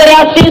83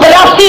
83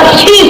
80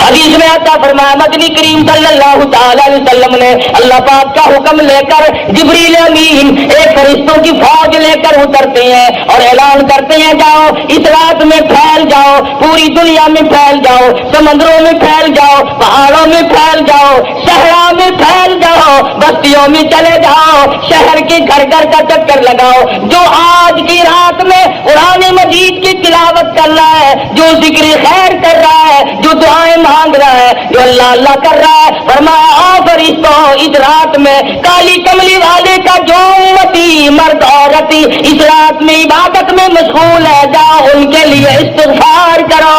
حدیث میں آتا فرمایا مدنی کریم صلی اللہ تعالی علیہ وسلم نے اللہ پاک کا حکم لے کر جبریل امین ایک فرشتوں کی فوج لے کر اترتے ہیں اور اعلان کرتے ہیں جاؤ اس رات میں پھیل جاؤ، پوری دنیا میں پھیل جاؤ، سمندروں میں پھیل جاؤ، پہاڑوں میں پھیل جاؤ، صحرا میں پھیل جاؤ، بستیوں میں چلے جاؤ، شہر کے گھر گھر کا چکر لگاؤ۔ جو آج کی رات میں قرآن مجید کی تلاوت کر رہا ہے، جو ذکر خیر کر رہا ہے، جو دعائیں مانگ رہا ہے، جو اللہ اللہ کر رہا ہے، فرمایا آؤ فرشتوں اس رات میں کالی کملی والے کا جو امتی مرد عورت اس رات میں عبادت میں مشغول ہے، جاؤ ان کے لیے استغفار کرو۔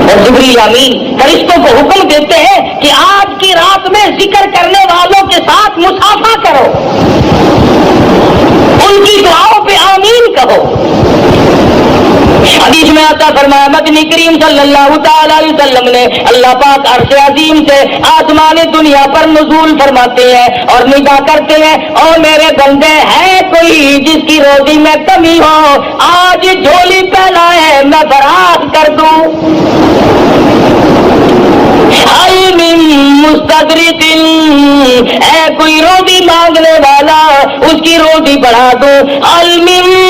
اور جبریل امین فرشتوں کو حکم دیتے ہیں کہ آج کی رات میں ذکر کرنے والوں کے ساتھ مصافحہ کرو، ان کی دعاؤں پہ آمین کہو۔ حدیث میں آتا فرمایا مدنی کریم صلی اللہ تعالی علیہ وسلم نے اللہ پاک عرش عظیم سے آسمان دنیا پر نزول فرماتے ہیں اور نگاہ کرتے ہیں، اور میرے بندے ہے کوئی جس کی روزی میں کمی ہو، آج جھولی پھیلائے میں فراخ کر دوں۔ مستدرک اے کوئی روزی مانگنے والا اس کی روزی بڑھا دو،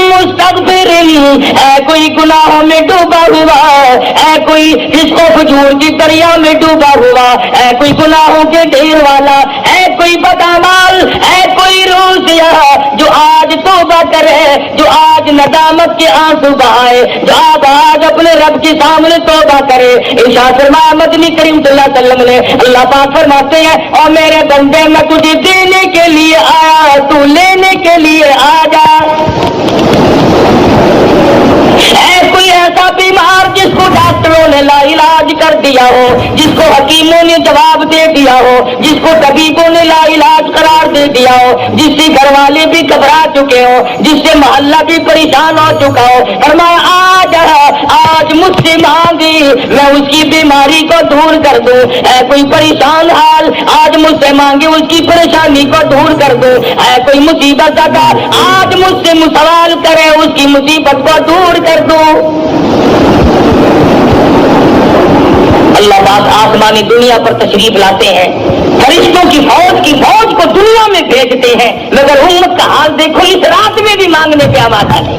مستغفر اے کوئی گناہوں میں ڈوبا ہوا، اے کوئی جس کو فجور کی دریا میں ڈوبا ہوا، اے کوئی گناہوں کے ڈھیر والا، اے کوئی بدعمال، اے کوئی روزیا جو آج توبہ کرے، جو آج ندامت کے آنسو بہائے، جو آج اپنے رب کے سامنے توبہ کرے۔ ارشاد فرمایا مدنی کریم صلی اللہ علیہ وسلم نے اللہ پاک فرماتے ہیں اور میرے بندے میں تجھے دینے کے لیے آیا، تو لینے کے لیے آ جا۔ اے کوئی ایسا بیمار جس کو ڈاکٹروں نے لا علاج کر دیا ہو، جس کو حکیموں نے جواب دے دیا ہو، جس کو طبیبوں نے لا علاج قرار دے دیا ہو، جس سے گھر والے بھی گھبرا چکے ہو، جس سے محلہ بھی پریشان ہو چکا ہو، فرمایا آج مجھ سے مانگی میں اس کی بیماری کو دور کر دوں۔ اے کوئی پریشان حال آج مجھ سے مانگے اس کی پریشانی کو دور کر دوں۔ اے کوئی مصیبت زدہ آج مجھ سے سوال کرے اس کی مصیبت کو دور کر دوں۔ اللہ پاک آسمانی دنیا پر تشریف لاتے ہیں، فرشتوں کی فوج کو دنیا میں بھیجتے ہیں، مگر امت کا حال دیکھو اس رات میں بھی مانگنے پہ آمادہ ہے۔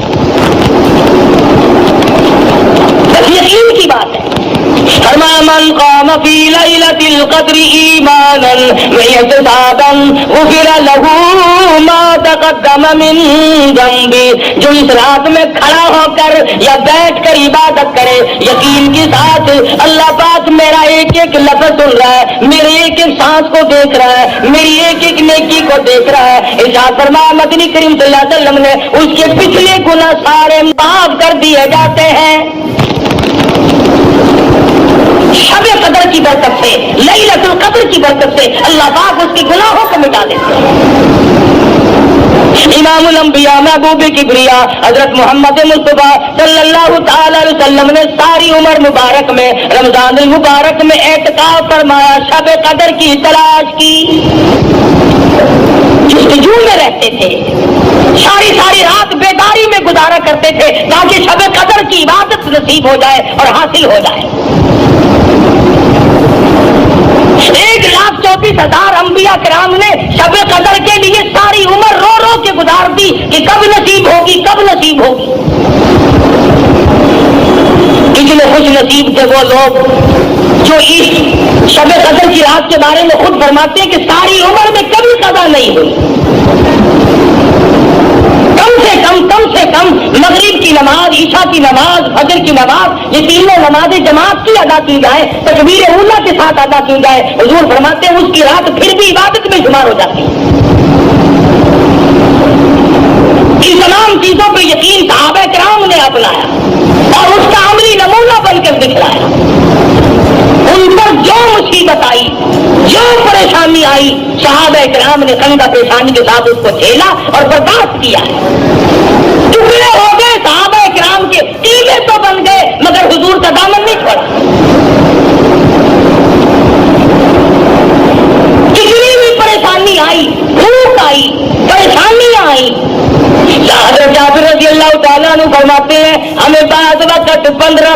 یقین کی بات ہے۔ فرمایا من قام فی لیلۃ القدر ایمانا واحتسابا غفر له ما تقدم من ذنبہ، جو اس رات میں کھڑا ہو کر یا بیٹھ کر عبادت کرے یقین کے ساتھ، اللہ پاک میرا ایک ایک لفظ سن رہا ہے، میرے ایک ایک سانس کو دیکھ رہا ہے، میری ایک ایک نیکی کو دیکھ رہا ہے۔ ارشاد فرمایا مدنی کریم صلی اللہ علیہ وسلم نے اس کے پچھلے گناہ سارے معاف کر دیے جاتے ہیں۔ شب قدر کی برکت سے، لیلۃ القدر کی برکت سے اللہ پاک اس کے گناہوں کو مٹا دیتے ہیں۔ امام الانبیاء محبوب کبریا حضرت محمد مصطفیٰ صلی اللہ تعالی علیہ وسلم نے ساری عمر مبارک میں رمضان المبارک میں اعتکاف فرمایا، شب قدر کی تلاش کی، جستجو میں رہتے تھے، ساری رات بیداری میں گزارا کرتے تھے تاکہ شب قدر کی عبادت نصیب ہو جائے اور حاصل ہو جائے۔ 1,34,000 انبیاء کرام نے شب قدر کے لیے ساری عمر رو رو کے گزار دی کہ کب نصیب ہوگی، کب نصیب ہوگی۔ اتنے خوش نصیب تھے وہ لوگ جو اس شب قدر کی رات کے بارے میں خود فرماتے ہیں کہ ساری عمر میں کبھی قضا نہیں ہوئی، کم سے کم مغرب کی نماز، عشاء کی نماز، فجر کی نماز، یہ تینوں نمازیں جماعت کی ادا کی جائے، تکبیر اولیٰ کے ساتھ ادا کی جائے، حضور فرماتے ہیں اس کی رات پھر بھی عبادت میں شمار ہو جاتی ہے۔ ان تمام چیزوں پہ یقین صحابہ کرام نے اپنایا اور اس کا عملی نمونہ بن کر دکھلایا۔ ان پر جو مصیبت آئی، جو پریشانی آئی، صحابہ کرام نے خندہ پیشانی کے ساتھ اس کو جھیلا اور برداشت کیا ہے۔ ٹکڑے ہو گئے صحابہ کرام کے، ٹیلے تو بن گئے مگر حضور کا دامن نہیں چھوڑا۔ کتنی بھی پریشانی آئی، بھوک آئی، پریشانیاں آئی، حضرت جابر رضی اللہ تعالیٰ عنہ فرماتے ہیں ہمیں بعض وقت 15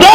2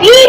3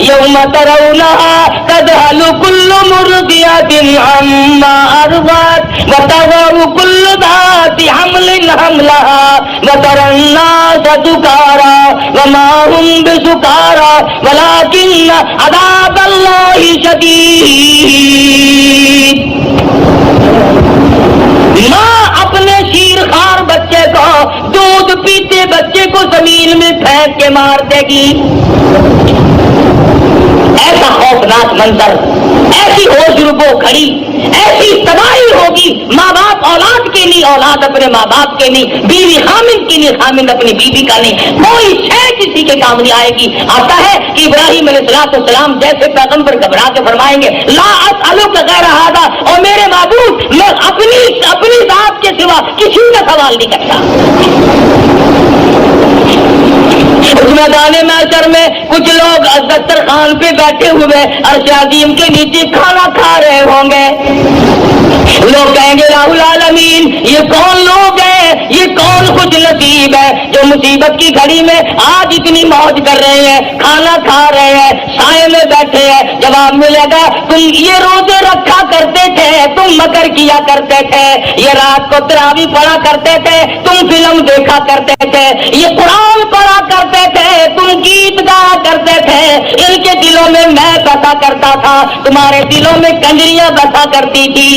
یوم ترونہا تذہل کل مرضیۃ عما ارضعت وتضع کل ذات حمل حملہا وتری الناس سکارا وما هم بسکارا ولکن عذاب اللہ شدید. ماں اپنے شیر خوار بچے کو، دودھ پیتے بچے کو زمین میں پھینک کے مار دے گی. ایسا خوفناک منظر، ایسی ہوش ربو کھڑی، ایسی تباہی ہوگی. ماں باپ اولاد کے لیے، اولاد اپنے ماں باپ کے لیے، بیوی خامند کے لیے، خامند اپنی بیوی کا نہیں. کوئی شے کسی کے کام نہیں آئے گی. آتا ہے کہ ابراہیم علیہ السلام جیسے پیغمبر گھبرا کے فرمائیں گے لا اسألک غیر ھذا، اور میرے معبود میں اپنی ذات کے سوا کسی کا سوال نہیں کرتا. اس میدان محشر میں کچھ لوگ دسترخوان پہ بیٹھے ہوئے عرش عظیم کے نیچے کھانا کھا رہے ہوں گے. لوگ کہیں گے رب العالمین یہ کون لوگ ہیں، یہ کون خوش نصیب ہے جو مصیبت کی گھڑی میں آج اتنی موج کر رہے ہیں، کھانا کھا رہے ہیں، سائے میں بیٹھے ہیں. جواب ملے گا تم یہ روزے رکھا کرتے تھے، تم مکر کیا کرتے تھے، یہ رات کو تراویح پڑھا کرتے تھے، تم فلم دیکھا کرتے تھے، یہ قرآن پڑھا کرتے تھے، تم گیت گایا کرتے تھے. ان کے دلوں میں میں بسا کرتا تھا، تمہارے دلوں میں کنجریاں بسا کرتی تھی.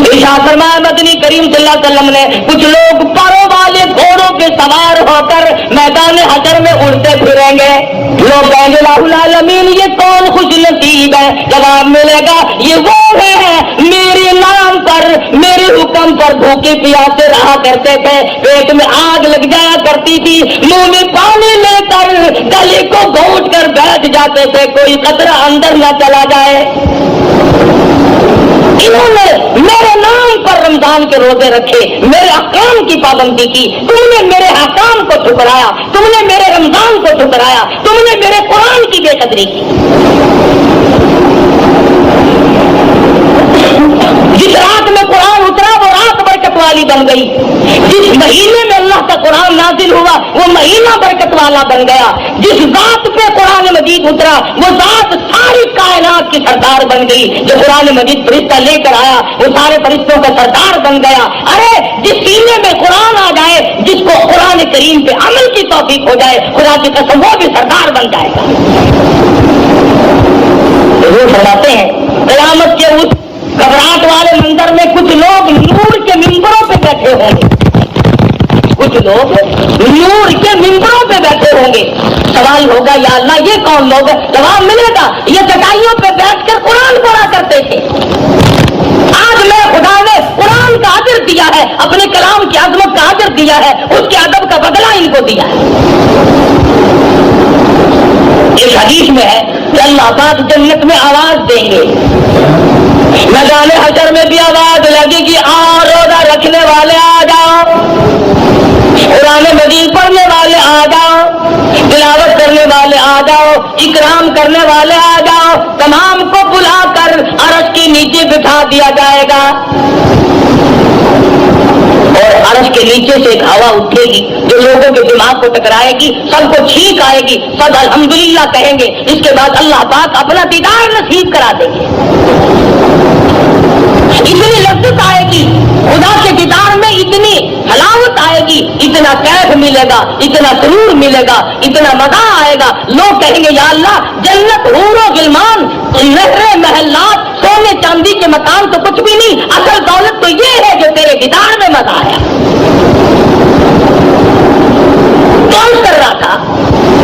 ارشاد فرمایا مدنی کریم صلی اللہ علیہ وسلم نے کچھ لوگ پروں والے گھوڑوں پہ سوار ہو کر میدان حشر میں اڑتے پھریں گے. لوگ کہیں گے رب العالمین یہ کون خوش نصیب ہے. جواب ملے گا یہ وہ ہے میرے نام پر، میرے حکم پر بھوکے پیاسے رہا کرتے تھے، پیٹ میں آگ لگ جایا کرتی تھی، منہ میں پانی لے کر گلے کو گھونٹ کر بیٹھ جاتے تھے کوئی قطرہ اندر نہ چلا جائے. انہوں نے میرے نام پر رمضان کے روزے رکھے، میرے احکام کی پابندی کی. تم نے میرے احکام کو ٹھکرایا، تم نے میرے رمضان کو ٹھکرایا، تم نے میرے قرآن کی بے قدری کی. جس رات میں قرآن اترا وہ رات برکت والی بن گئی. جس مہینے میں اللہ کا قرآن نازل ہوا وہ مہینہ برکت والا بن گیا. جس ذات پہ قرآن مجید اترا وہ ذات ساری کائنات کی سردار بن گئی. جو قرآن مجید فرشتہ لے کر آیا وہ سارے فرشتوں کا سردار بن گیا. ارے جس سینے میں قرآن آ جائے، جس کو قرآن کریم پہ عمل کی توفیق ہو جائے، خدا کی قسم وہ بھی سردار بن جائے گا. ضرور فرماتے ہیں قیامت کے اس گھبراہٹ والے منظر میں کچھ لوگ نور کے ممبروں پہ بیٹھے ہوں گے. کچھ لوگ نور کے ممبروں پہ بیٹھے ہوں گے. سوال ہوگا یا اللہ یہ کون لوگ ہے؟ جواب ملے گا یہ چٹائیوں پہ بیٹھ کر قرآن پڑھا کرتے تھے. آج میں خدا نے قرآن کا اجر دیا ہے، اپنے کلام کی عظمت کا اجر دیا ہے، اس کے ادب کا بدلہ ان کو دیا ہے. اس حدیث میں ہے کہ اللہ پاک جنت میں آواز دیں گے، میدان حشر میں بھی آواز لگے گی آ روزہ رکھنے والے آ جاؤ، قرآن مجید پڑھنے والے آ جاؤ، تلاوت کرنے والے آ جاؤ، اکرام کرنے والے آ جاؤ. تمام کو بلا کر عرش کے نیچے بٹھا دیا جائے گا اور عرش کے نیچے سے ایک ہوا اٹھے گی جو لوگوں کے دماغ کو ٹکرائے گی، سب کو چھینک آئے گی، سب الحمدللہ کہیں گے. اس کے بعد اللہ پاک اپنا دیدار نصیب کرا دیں گے. اتنی لذت آئے گی خدا کے دیدار میں، اتنی حلاوت آئے گی، اتنا کیف ملے گا، اتنا سرور ملے گا، اتنا مزہ آئے گا. لوگ کہیں گے یا اللہ جنت حور و غلمان، نہریں، محلات، سونے چاندی کے مکان تو کچھ بھی نہیں، اصل دولت تو یہ ہے جو تیرے دیدار میں مزہ آیا. کون کر رہا تھا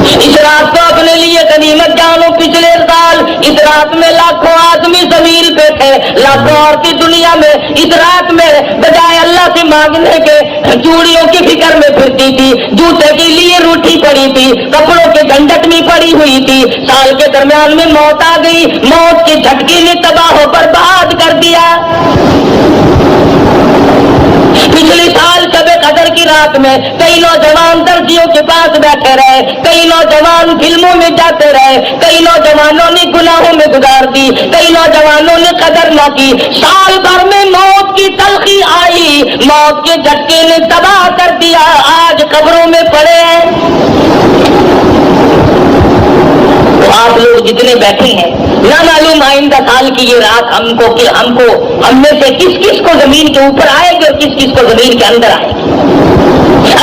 اس رات کو اپنے لیے غنیمت جانو؟ پچھلے سال اس رات میں لاکھوں آدمی زمین پہ تھے، لاکھوں عورتیں دنیا میں اس رات میں بجائے اللہ سے مانگنے کے چوڑیوں کی فکر میں پھرتی تھی، جوتے کے لیے روٹھی پڑی تھی، کپڑوں کے جھنجٹ میں پڑی ہوئی تھی. سال کے درمیان میں موت آ گئی، موت کے جھٹکے نے تباہ و برباد کر دیا. پچھلے سال شب قدر کی رات میں کئی نوجوان درزیوں کے پاس بیٹھے رہے، کئی نوجوان فلموں میں جاتے رہے، کئی نوجوانوں نے گناہوں میں گزار دی، کئی نوجوانوں نے قدر نہ کی. سال بھر میں موت کی تلخی آئی، موت کے جھٹکے نے تباہ کر دیا. آج قبروں میں پڑے ہیں. آپ لوگ جتنے بیٹھے ہیں نہ معلوم آئندہ سال کی یہ رات ہم میں سے کس کس کو زمین کے اوپر آئے گی اور کس کس کو زمین کے اندر آئے گی۔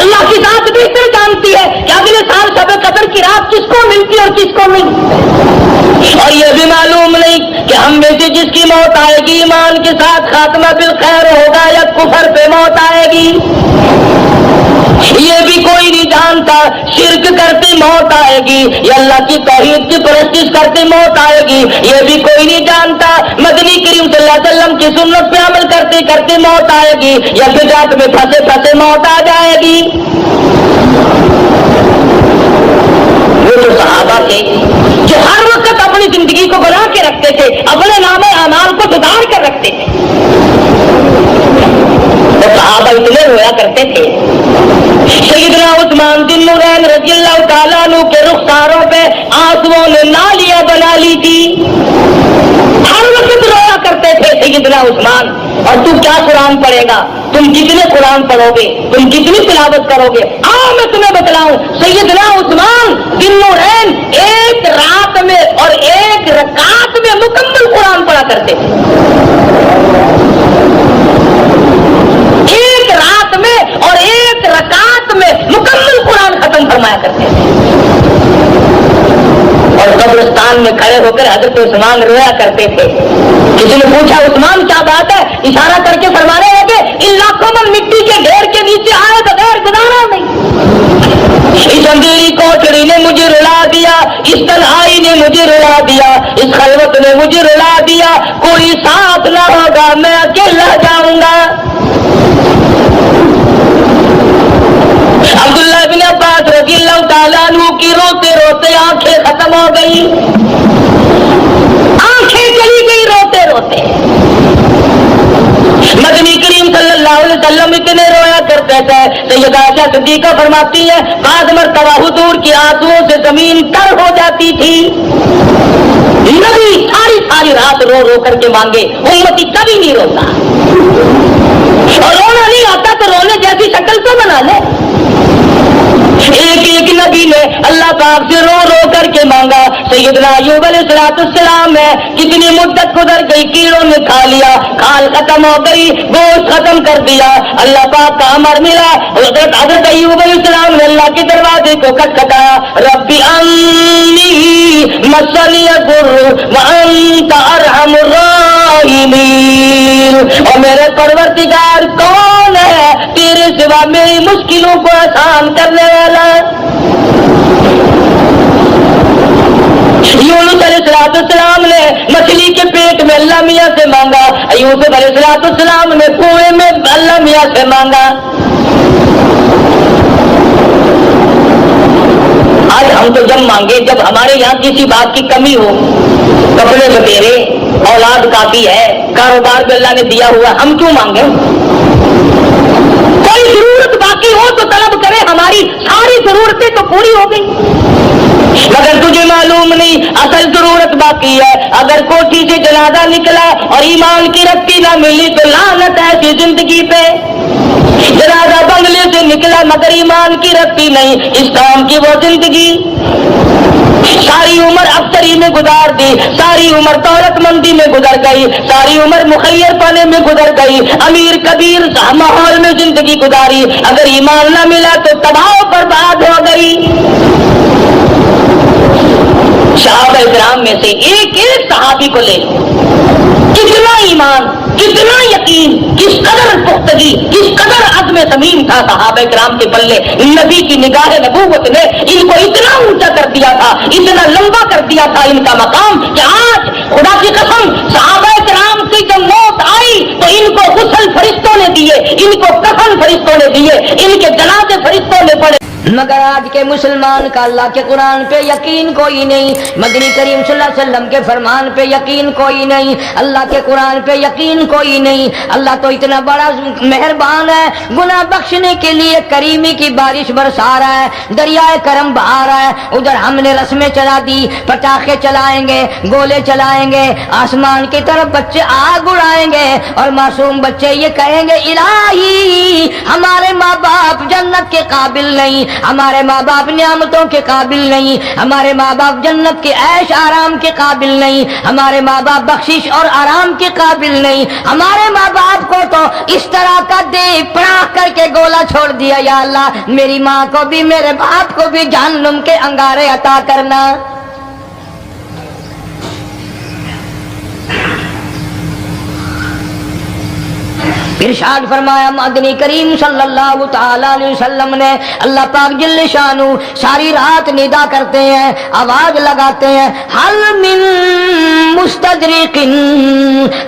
اللہ کی ذات بہتر جانتی ہے کہ اگلے سال شب قدر کی رات کس کو ملتی اور کس کو ملتی، اور یہ بھی معلوم نہیں کہ ہم میں سے جس کی موت آئے گی ایمان کے ساتھ خاتمہ بالخیر ہوگا یا کفر پہ موت آئے گی، یہ بھی کوئی نہیں جانتا۔ شرک کرتے موت آئے گی یا اللہ کی توحید کی پرستش کرتے موت آئے گی، یہ بھی کوئی نہیں جانتا۔ مدنی کریم صلی اللہ علیہ وسلم کی سنت پہ عمل کرتے کرتے موت آئے گی یا بدعت میں پھنسے پھنسے موت آ جائے گی۔ وہ تو صحابہ تھے جو ہر وقت اپنی زندگی کو بنا کے رکھتے تھے، اپنے نام اعمال کو سدھار کر رکھتے تھے۔ تو صحابہ اتنے رویا کرتے تھے، سیدنا عثمان بن نورین رضی اللہ تعالیٰ عنہ کے رخساروں پہ آنسوؤں نے نالیاں بنا لی تھی، ہر وقت رویا کرتے تھے سیدنا عثمان۔ اور تو کیا قرآن پڑھے گا، تم جتنے قرآن پڑھو گے، تم جتنی تلاوت کرو گے، آؤ میں تمہیں بتلاؤں، سیدنا عثمان بن نورین ایک رات میں اور ایک رکعت میں مکمل قرآن پڑھا کرتے تھے، ایک رات میں اور ایک رکعت میں مکمل قرآن ختم فرمایا کرتے تھے۔ اور قبرستان میں کھڑے ہو کر حضرت عثمان رویا کرتے تھے۔ کسی نے پوچھا عثمان کیا بات ہے، اشارہ کر کے فرمانے لگے ان لاکھوں من مٹی کے ڈھیر کے نیچے آئے بغیر گزارا نہیں، اس اندھیری کوٹڑی نے مجھے رلا دیا، اس تنہائی نے مجھے رلا دیا، اس خلوت نے مجھے رلا دیا، کوئی ساتھ نہ ہوگا میں اکیلا جاؤں گا۔ عبداللہ بن عباس رضی اللہ تعالیٰ عنہ کی روتے روتے آنکھیں ختم ہو گئی، آنکھیں چلی گئی روتے روتے۔ مدنی کریم صلی اللہ علیہ وسلم اتنے رویا کرتے تھے، سیدہ عائشہ صدیقہ فرماتی ہے بعض مرتبہ حضور کی آنسوؤں سے زمین تر ہو جاتی تھی، نبی ساری رات رو رو کر کے مانگے، امتی کبھی نہیں روتا، اور رونا نہیں آتا تو رونے جیسی شکل تو بنا لے۔ ایک نبی نے اللہ پاک سے رو رو کر کے مانگا، سیدنا ایوب علیہ السلام ہے، کتنی مدت گزر گئی، کیڑوں نے کھا لیا، کھال ختم ہو گئی، گوشت ختم کر دیا، اللہ پاک کا امر ملا، حضرت ایوب علیہ السلام نے اللہ کے دروازے کو کھٹکھٹایا، ربی انی مسنی الضر وانت ارحم الراحمین، اور میرے پروردگار کون ہے تیرے سوا میری مشکلوں کو آسان کرنے والا۔ یونس علیہ السلام نے مچھلی کے پیٹ میں اللہ میاں سے مانگا، یوسف علیہ السلام نے کنویں میں اللہ میاں سے مانگا۔ آج ہم تو جب مانگے جب ہمارے یہاں کسی بات کی کمی ہو، کپڑے بتیرے، اولاد کافی ہے، کاروبار بھی اللہ نے دیا ہوا، ہم کیوں مانگے؟ کوئی ضرورت باقی ہو تو طلب کرے، ہماری ساری ضرورتیں تو پوری ہو گئی، مگر تجھے معلوم نہیں اصل ضرورت باقی ہے۔ اگر کوٹھی سے جنازہ نکلا اور ایمان کی رتی نہ ملی تو لعنت ہے ایسی زندگی پہ، جنازہ بنگلے سے نکلا مگر ایمان کی رتی نہیں، اس کام کی وہ زندگی، ساری عمر افسری میں گزار دی، ساری عمر دولت مندی میں گزر گئی، ساری عمر مخیر پانے میں گزر گئی، امیر کبیر ماحول میں زندگی گزاری، اگر ایمان نہ ملا تو تباہ و برباد ہو گئی۔ صحابہ کرام میں سے ایک صحابی کو لے لو، کتنا ایمان، کتنا یقین، کس قدر پختگی، کس قدر عزم صمیم تھا صحابہ کرام کے پلے۔ نبی کی نگاہ نبوت نے ان کو اتنا اونچا کر دیا تھا، اتنا لمبا کر دیا تھا ان کا مقام کہ آج خدا کی قسم صحابہ کرام کی جب موت آئی تو ان کو غسل فرشتوں نے دیے، ان کو کفن فرشتوں نے دیے، ان کے جنازے فرشتوں نے پڑھے، مگر آج کے مسلمان کا اللہ کے قرآن پہ یقین کوئی نہیں، مدنی کریم صلی اللہ علیہ وسلم کے فرمان پہ یقین کوئی نہیں، اللہ کے قرآن پہ یقین کوئی نہیں۔ اللہ تو اتنا بڑا مہربان ہے، گناہ بخشنے کے لیے کریمی کی بارش برسا رہا ہے، دریائے کرم بہا رہا ہے، ادھر ہم نے رسمیں چلا دی، پٹاخے چلائیں گے، گولے چلائیں گے، آسمان کی طرف بچے آگ اڑائیں گے، اور معصوم بچے یہ کہیں گے الہی ہمارے ماں باپ جنت کے قابل نہیں، ہمارے ماں باپ نعمتوں کے قابل نہیں، ہمارے ماں باپ جنت کے عیش آرام کے قابل نہیں، ہمارے ماں باپ بخشش اور آرام کے قابل نہیں، ہمارے ماں باپ کو تو اس طرح کا دے پڑا کر کے گولا چھوڑ دیا، یا اللہ میری ماں کو بھی میرے باپ کو بھی جہنم کے انگارے عطا کرنا۔ ارشاد فرمایا مدنی کریم صلی اللہ تعالی علیہ وسلم نے، اللہ پاک جل شانہ ساری رات ندا کرتے ہیں، آواز لگاتے ہیں، حل من مستدرک،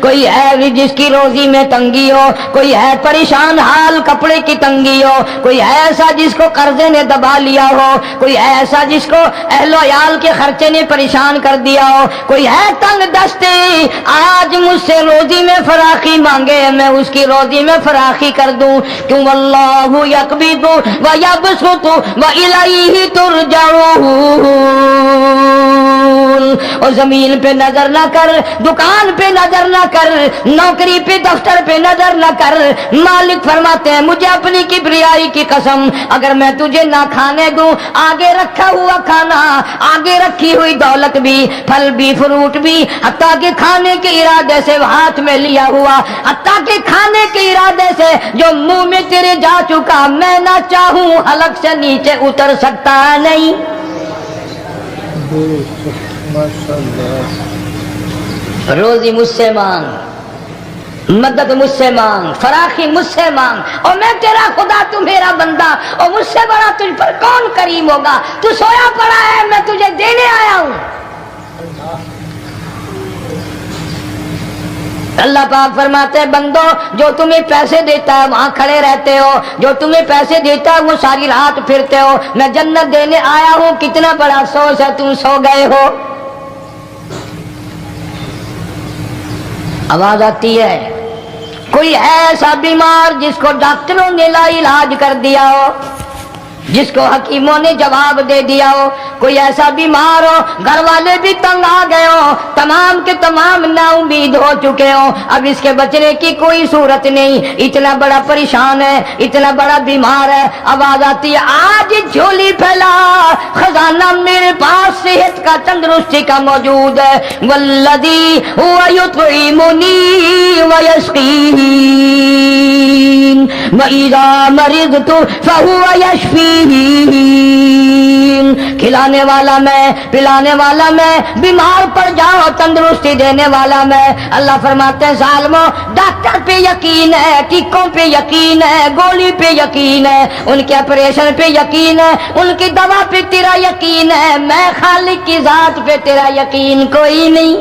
کوئی ہے جس کی روزی میں تنگی ہو، کوئی ہے پریشان حال کپڑے کی تنگی ہو، کوئی ہے ایسا جس کو قرضے نے دبا لیا ہو، کوئی ہے ایسا جس کو اہل و عیال کے خرچے نے پریشان کر دیا ہو، کوئی ہے تنگ دستے آج مجھ سے روزی میں فراخی مانگے، میں اس کی روزی میں فراخی کر دوں، کیوں اللہ یقبض و یبسط و الیہ ترجعون۔ اور زمین پہ نظر نہ کر، دکان پہ نظر نہ کر، نوکری پہ دفتر پہ نظر نہ کر، مالک فرماتے ہیں مجھے اپنی کبریائی کی قسم اگر میں تجھے نہ کھانے دوں، آگے رکھا ہوا کھانا، آگے رکھی ہوئی دولت بھی، پھل بھی، فروٹ بھی، حتیٰ کہ کھانے کے ارادے سے ہاتھ میں لیا ہوا، حتیٰ کہ کھانے کے ارادے سے جو منہ میں تیرے جا چکا، میں نہ چاہوں حلق سے نیچے اتر سکتا نہیں۔ روزی مجھ سے مانگ، مدد مجھ سے مانگ، فراخی مجھ سے مانگ، اور میں تیرا خدا تو میرا بندہ، اور مجھ سے بڑا تجھ پر کون کریم ہوگا؟ تو سویا پڑا ہے، میں تجھے دینے آیا ہوں۔ اللہ پاک فرماتے ہیں بندو جو تمہیں پیسے دیتا ہے وہاں کھڑے رہتے ہو، جو تمہیں پیسے دیتا ہے وہ ساری رات پھرتے ہو، میں جنت دینے آیا ہوں، کتنا بڑا افسوس ہے تم سو گئے ہو۔ آواز آتی ہے، کوئی ہے ایسا بیمار جس کو ڈاکٹروں نے لا علاج کر دیا ہو، جس کو حکیموں نے جواب دے دیا ہو، کوئی ایسا بیمار ہو گھر والے بھی تنگ آ گئے ہو، تمام کے تمام نا امید ہو چکے ہو، اب اس کے بچنے کی کوئی صورت نہیں، اتنا بڑا پریشان ہے، اتنا بڑا بیمار ہے، آواز آتی ہے آج جھولی پھیلا، خزانہ میرے پاس صحت کا تندرستی کا موجود ہے، والذی هو یطعمنی ویسقین وَإِذَا مَرِضْتُ فَهُوَ يَشْفِينِ، کھلانے والا میں، پلانے والا میں، بیمار پڑ جاؤ تندرستی دینے والا میں۔ اللہ فرماتے ہیں ظالموں ڈاکٹر پہ یقین ہے، ٹیکوں پہ یقین ہے، گولی پہ یقین ہے، ان کے آپریشن پہ یقین ہے، ان کی دوا پہ تیرا یقین ہے، میں خالق کی ذات پہ تیرا یقین کوئی نہیں۔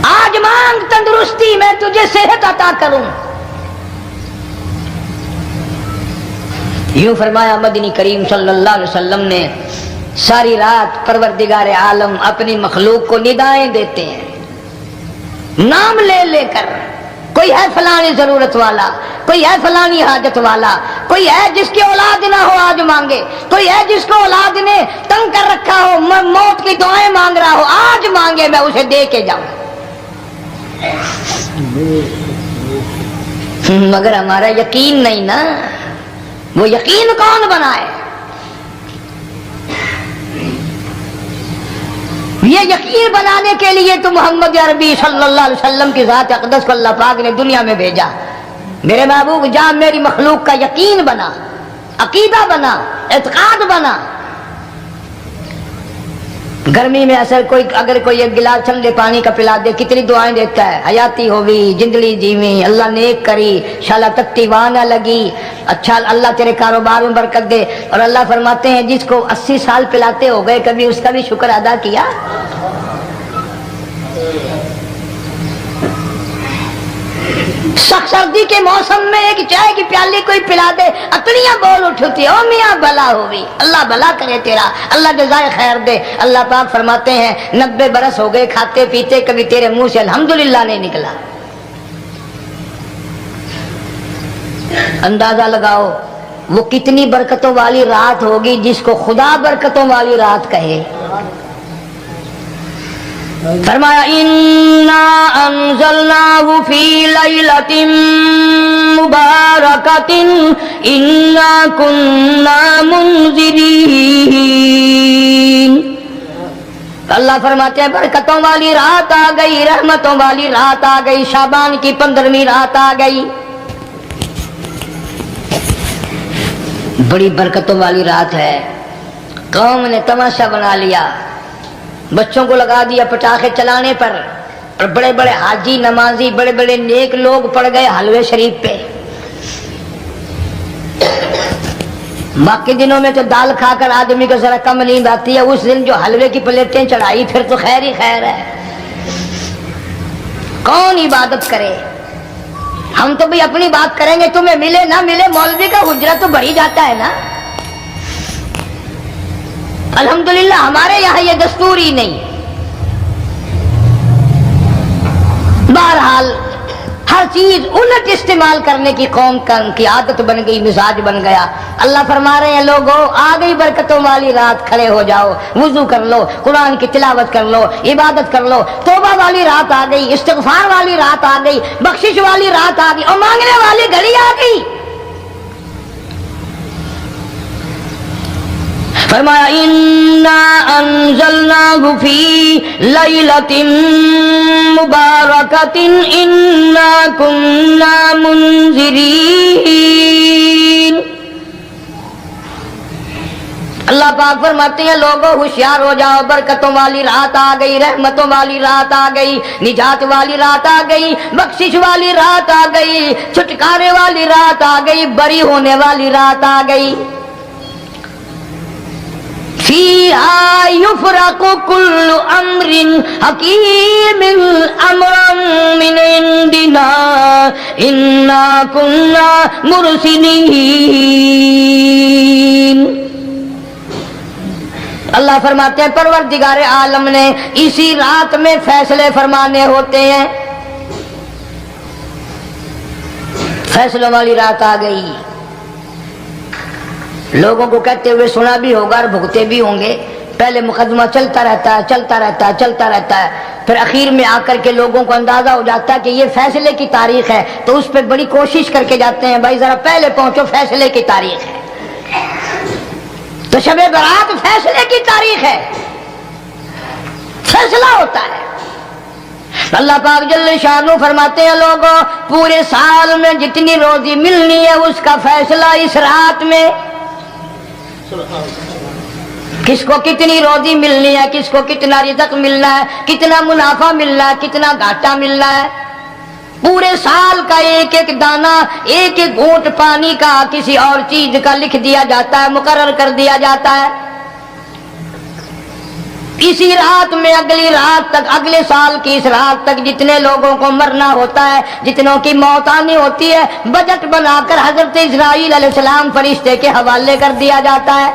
آج مانگ تندرستی، میں تجھے صحت عطا کروں۔ یوں فرمایا مدنی کریم صلی اللہ علیہ وسلم نے، ساری رات پروردگار عالم اپنی مخلوق کو ندائیں دیتے ہیں نام لے لے کر، کوئی ہے فلانی ضرورت والا، کوئی ہے فلانی حاجت والا، کوئی ہے جس کی اولاد نہ ہو آج مانگے، کوئی ہے جس کو اولاد نے تنگ کر رکھا ہو، موت کی دعائیں مانگ رہا ہو، آج مانگے میں اسے دے کے جاؤں۔ مگر ہمارا یقین نہیں نا، وہ یقین کون بنائے؟ یہ یقین بنانے کے لیے تو محمد عربی صلی اللہ علیہ وسلم کی ذات اقدس کو اللہ پاک نے دنیا میں بھیجا۔ میرے محبوب جہاں میری مخلوق کا یقین بنا، عقیدہ بنا، اعتقاد بنا۔ گرمی میں اگر کوئی ایک گلاس ٹھنڈے پانی کا پلا دے کتنی دعائیں دیتا ہے، حیاتی ہوئی، جندلی جیویں، اللہ نیک کری، شالا تکتی وہاں نہ لگی، اچھا اللہ تیرے کاروبار میں برکت دے۔ اور اللہ فرماتے ہیں جس کو 80 سال پلاتے ہو گئے کبھی اس کا بھی شکر ادا کیا؟ سخت سردی کے موسم میں ایک چائے کی پیالی کوئی پلا دے، اکڑیاں بول اٹھتی، او میاں بلا ہوئی، اللہ بھلا کرے تیرا، اللہ جزائے خیر دے۔ اللہ پاک فرماتے ہیں 90 برس ہو گئے کھاتے پیتے، کبھی تیرے منہ سے الحمدللہ نہیں نکلا۔ اندازہ لگاؤ وہ کتنی برکتوں والی رات ہوگی جس کو خدا برکتوں والی رات کہے۔ فرمایا انا انزلناہ فی لیلۃ مبارکۃ مبارکۃ انا کنا منذرین۔ اللہ فرماتے ہیں برکتوں والی رات آ گئی، رحمتوں والی رات آ گئی، شعبان کی 15ویں رات آ گئی، بڑی برکتوں والی رات ہے۔ قوم نے تماشا بنا لیا، بچوں کو لگا دیا پٹاخے چلانے پر، اور بڑے بڑے حاجی نمازی بڑے بڑے نیک لوگ پڑ گئے حلوے شریف پہ۔ باقی دنوں میں تو دال کھا کر آدمی کو ذرا کم نیند آتی ہے، اس دن جو حلوے کی پلیٹیں چڑھائی پھر تو خیر ہی خیر ہے۔ کون عبادت کرے؟ ہم تو بھی اپنی بات کریں گے، تمہیں ملے نہ ملے مولوی کا حجرہ تو بڑھ ہی جاتا ہے نا۔ الحمدللہ ہمارے یہاں یہ دستور ہی نہیں۔ بہرحال ہر چیز الٹ استعمال کرنے کی قوم کی عادت بن گئی، مزاج بن گیا۔ اللہ فرما رہے ہیں لوگوں آ گئی برکتوں والی رات، کھڑے ہو جاؤ، وضو کر لو، قرآن کی تلاوت کر لو، عبادت کر لو، توبہ والی رات آ گئی، استغفار والی رات آ گئی، بخشش والی رات آ گئی، اور مانگنے والی گھڑی آ گئی۔ فرمایا انا انزلناہ فی لیلۃ مبارکۃ انا کنا منذرین۔ اللہ پاک فرماتے ہیں لوگوں ہوشیار ہو جاؤ، برکتوں والی رات آ گئی، رحمتوں والی رات آ گئی، نجات والی رات آ گئی، بخشش والی رات آ گئی، چھٹکارے والی رات آ گئی، بری ہونے والی رات آ گئی۔ فیہا یفرق کل امر حکیم امرا من عندنا انا کنا مرسلین۔ اللہ فرماتے ہیں پروردگار عالم نے اسی رات میں فیصلے فرمانے ہوتے ہیں۔ فیصلوں والی رات آ گئی، لوگوں کو کہتے ہوئے سنا بھی ہوگا اور بھگتے بھی ہوں گے۔ پہلے مقدمہ چلتا رہتا ہے، چلتا رہتا ہے، چلتا رہتا ہے، پھر اخیر میں آ کر کے لوگوں کو اندازہ ہو جاتا ہے کہ یہ فیصلے کی تاریخ ہے، تو اس پہ بڑی کوشش کر کے جاتے ہیں بھائی ذرا پہلے پہنچو، فیصلے کی تاریخ ہے۔ تو شب برات فیصلے کی تاریخ ہے، فیصلہ ہوتا ہے۔ اللہ پاک جل شانہ فرماتے ہیں لوگوں پورے سال میں جتنی روزی ملنی ہے اس کا فیصلہ اس رات میں۔ کس کو کتنی روزی ملنی ہے، کس کو کتنا رزق ملنا ہے، کتنا منافع ملنا ہے، کتنا گھاٹا ملنا ہے، پورے سال کا ایک ایک دانہ، ایک ایک گھونٹ پانی کا، کسی اور چیز کا لکھ دیا جاتا ہے، مقرر کر دیا جاتا ہے۔ اسی رات میں اگلی رات تک، اگلے سال کی اس رات تک جتنے لوگوں کو مرنا ہوتا ہے، جتنوں کی موت آنی ہوتی ہے، بجٹ بنا کر حضرت اسرائیل علیہ السلام فرشتے کے حوالے کر دیا جاتا ہے۔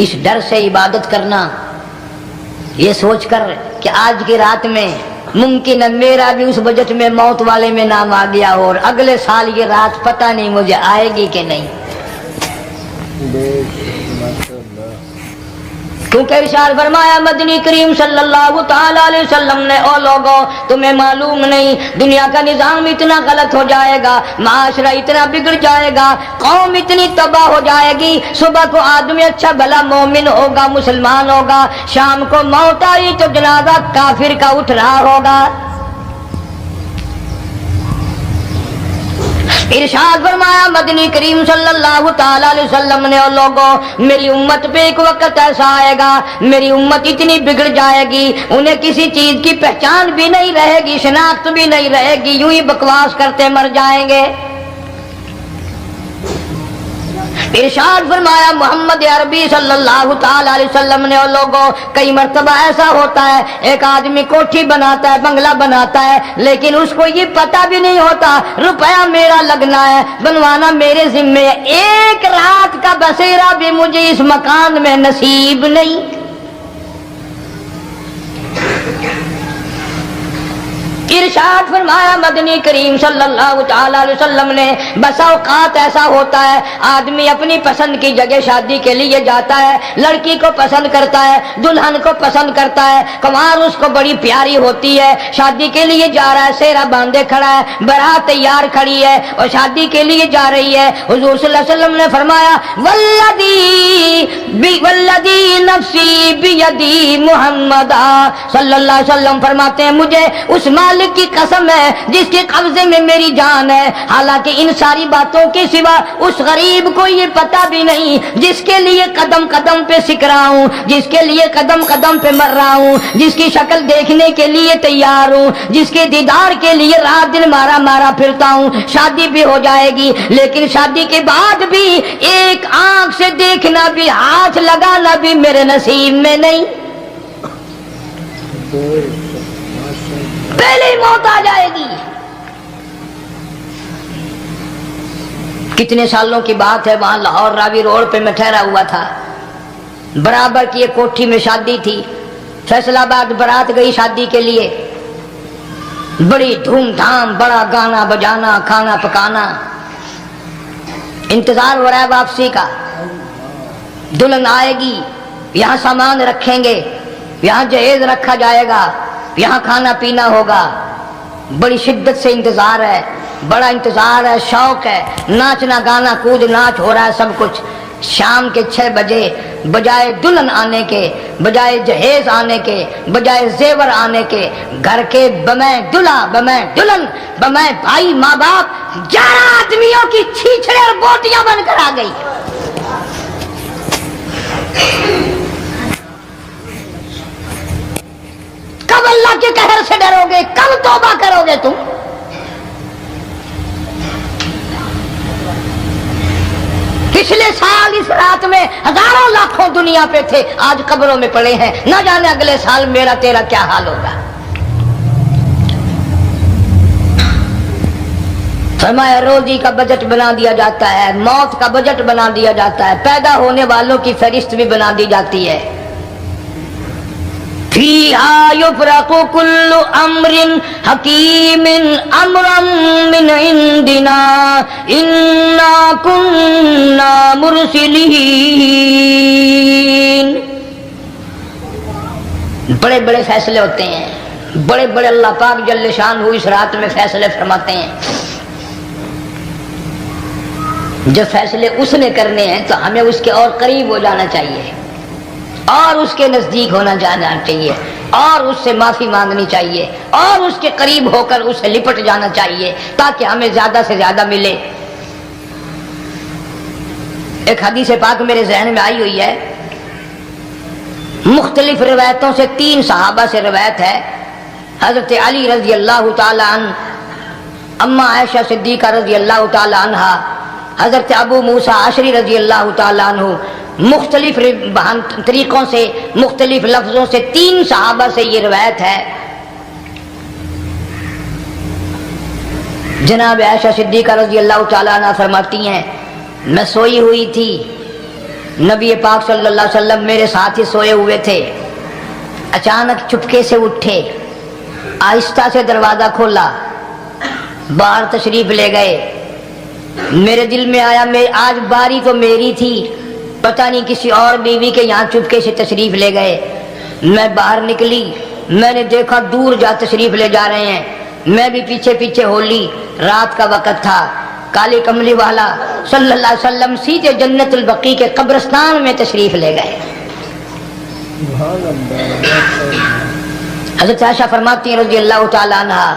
اس ڈر سے عبادت کرنا، یہ سوچ کر کہ آج کی رات میں ممکن ہے میرا بھی اس بجٹ میں موت والے میں نام آ گیا ہو، اور اگلے سال یہ رات پتہ نہیں مجھے آئے گی کہ نہیں۔ کیونکہ ارشاد فرمایا مدنی کریم صلی اللہ تعالی علیہ وسلم نے او لوگوں تمہیں معلوم نہیں دنیا کا نظام اتنا غلط ہو جائے گا، معاشرہ اتنا بگڑ جائے گا، قوم اتنی تباہ ہو جائے گی، صبح کو آدمی اچھا بھلا مومن ہوگا، مسلمان ہوگا، شام کو موت آئی تو جنازہ کافر کا اٹھ رہا ہوگا۔ ارشاد فرمایا مدنی کریم صلی اللہ تعالی علیہ وسلم نے اور لوگوں میری امت پہ ایک وقت ایسا آئے گا، میری امت اتنی بگڑ جائے گی، انہیں کسی چیز کی پہچان بھی نہیں رہے گی، شناخت بھی نہیں رہے گی، یوں ہی بکواس کرتے مر جائیں گے۔ ارشاد فرمایا محمد عربی صلی اللہ تعالی علیہ وسلم نے اور لوگوں کئی مرتبہ ایسا ہوتا ہے ایک آدمی کوٹھی بناتا ہے، بنگلہ بناتا ہے، لیکن اس کو یہ پتہ بھی نہیں ہوتا روپیہ میرا لگنا ہے، بنوانا میرے ذمے ہے، ایک رات کا بسیرا بھی مجھے اس مکان میں نصیب نہیں۔ ارشاد فرمایا مدنی کریم صلی اللہ تعالی علیہ وسلم نے بسا اوقات ایسا ہوتا ہے آدمی اپنی پسند کی جگہ شادی کے لیے جاتا ہے، لڑکی کو پسند کرتا ہے، دلہن کو پسند کرتا ہے، کمار اس کو بڑی پیاری ہوتی ہے، شادی کے لیے جا رہا ہے، سیرا باندھے کھڑا ہے، بارات تیار کھڑی ہے اور شادی کے لیے جا رہی ہے۔ حضور صلی اللہ علیہ وسلم نے فرمایا والذی نفسی بیدی محمد صلی اللہ علیہ وسلم فرماتے ہیں مجھے اس مالک کی قسم ہے جس کے قبضے میں میری جان ہے، حالانکہ ان ساری باتوں کے سوا اس غریب کو یہ پتہ بھی نہیں جس کے لیے قدم قدم پہ سیکھ رہا ہوں، جس کے لیے قدم قدم پہ مر رہا ہوں، جس کی شکل دیکھنے کے لیے تیار ہوں، جس کے دیدار کے لیے رات دن مارا مارا پھرتا ہوں۔ شادی بھی ہو جائے گی لیکن شادی کے بعد بھی ایک آنکھ سے دیکھنا بھی، ہاتھ لگانا بھی میرے نصیب میں نہیں، پہلے ہی موت آ جائے گی۔ کتنے سالوں کی بات ہے، وہاں لاہور راوی روڈ پہ میں ٹھہرا ہوا تھا، برابر کی ایک کوٹھی میں شادی تھی، فیصل آباد برات گئی شادی کے لیے، بڑی دھوم دھام، بڑا گانا بجانا، کھانا پکانا، انتظار ہو رہا ہے واپسی کا، دلہن آئے گی، یہاں سامان رکھیں گے، یہاں جہیز رکھا جائے گا، یہاں کھانا پینا ہوگا، بڑی شدت سے انتظار ہے، بڑا انتظار ہے، شوق ہے، ناچنا گانا کود ناچ ہو رہا ہے سب کچھ۔ شام کے 6 بجے بجائے دلہن آنے کے، بجائے جہیز آنے کے، بجائے زیور آنے کے، گھر کے بمیں دلہا بمیں دلہن بمیں بھائی ماں باپ 11 آدمیوں کی چھیچڑے اور بوٹیاں بن کر آ گئی۔ کب اللہ کے قہر سے ڈرو گے؟ کب توبہ کرو گے تم؟ پچھلے سال اس رات میں ہزاروں لاکھوں دنیا پہ تھے، آج قبروں میں پڑے ہیں، نہ جانے اگلے سال میرا تیرا کیا حال ہوگا۔ فرمایا روزی کا بجٹ بنا دیا جاتا ہے، موت کا بجٹ بنا دیا جاتا ہے، پیدا ہونے والوں کی فہرست بھی بنا دی جاتی ہے۔ فیہا یفرق کل امر حکیم امرا من عندنا انا کننا مرسلین۔ بڑے بڑے فیصلے ہوتے ہیں، بڑے بڑے اللہ پاک جل شان ہو اس رات میں فیصلے فرماتے ہیں۔ جب فیصلے اس نے کرنے ہیں تو ہمیں اس کے اور قریب ہو جانا چاہیے، اور اس کے نزدیک ہونا جانا چاہیے، اور اس سے معافی مانگنی چاہیے، اور اس کے قریب ہو کر اس سے لپٹ جانا چاہیے تاکہ ہمیں زیادہ سے زیادہ ملے۔ ایک حدیث پاک میرے ذہن میں آئی ہوئی ہے، مختلف روایتوں سے 3 صحابہ سے روایت ہے، حضرت علی رضی اللہ تعالی عنہ، اما عائشہ صدیقہ رضی اللہ تعالی عنہا، حضرت ابو موسیٰ عشری رضی اللہ تعالی عنہ، مختلف طریقوں سے مختلف لفظوں سے 3 صحابہ سے یہ روایت ہے۔ جناب عائشہ صدیقہ رضی اللہ تعالیٰ عنہ فرماتی ہیں میں سوئی ہوئی تھی، نبی پاک صلی اللہ علیہ وسلم میرے ساتھ ہی سوئے ہوئے تھے، اچانک چپکے سے اٹھے، آہستہ سے دروازہ کھولا، باہر تشریف لے گئے۔ میرے دل میں آیا آج باری تو میری تھی، پتہ نہیں کسی اور بیوی کے یہاں چپکے سے تشریف لے گئے۔ میں باہر نکلی، میں نے دیکھا دور جا تشریف لے جا رہے ہیں، میں بھی پیچھے پیچھے ہو لی۔ رات کا وقت تھا، کالے کملی والا صلی اللہ علیہ وسلم سیدھے جنت البقیع کے قبرستان میں تشریف لے گئے۔ حضرت عائشہ فرماتی ہیں رضی اللہ تعالی عنہا،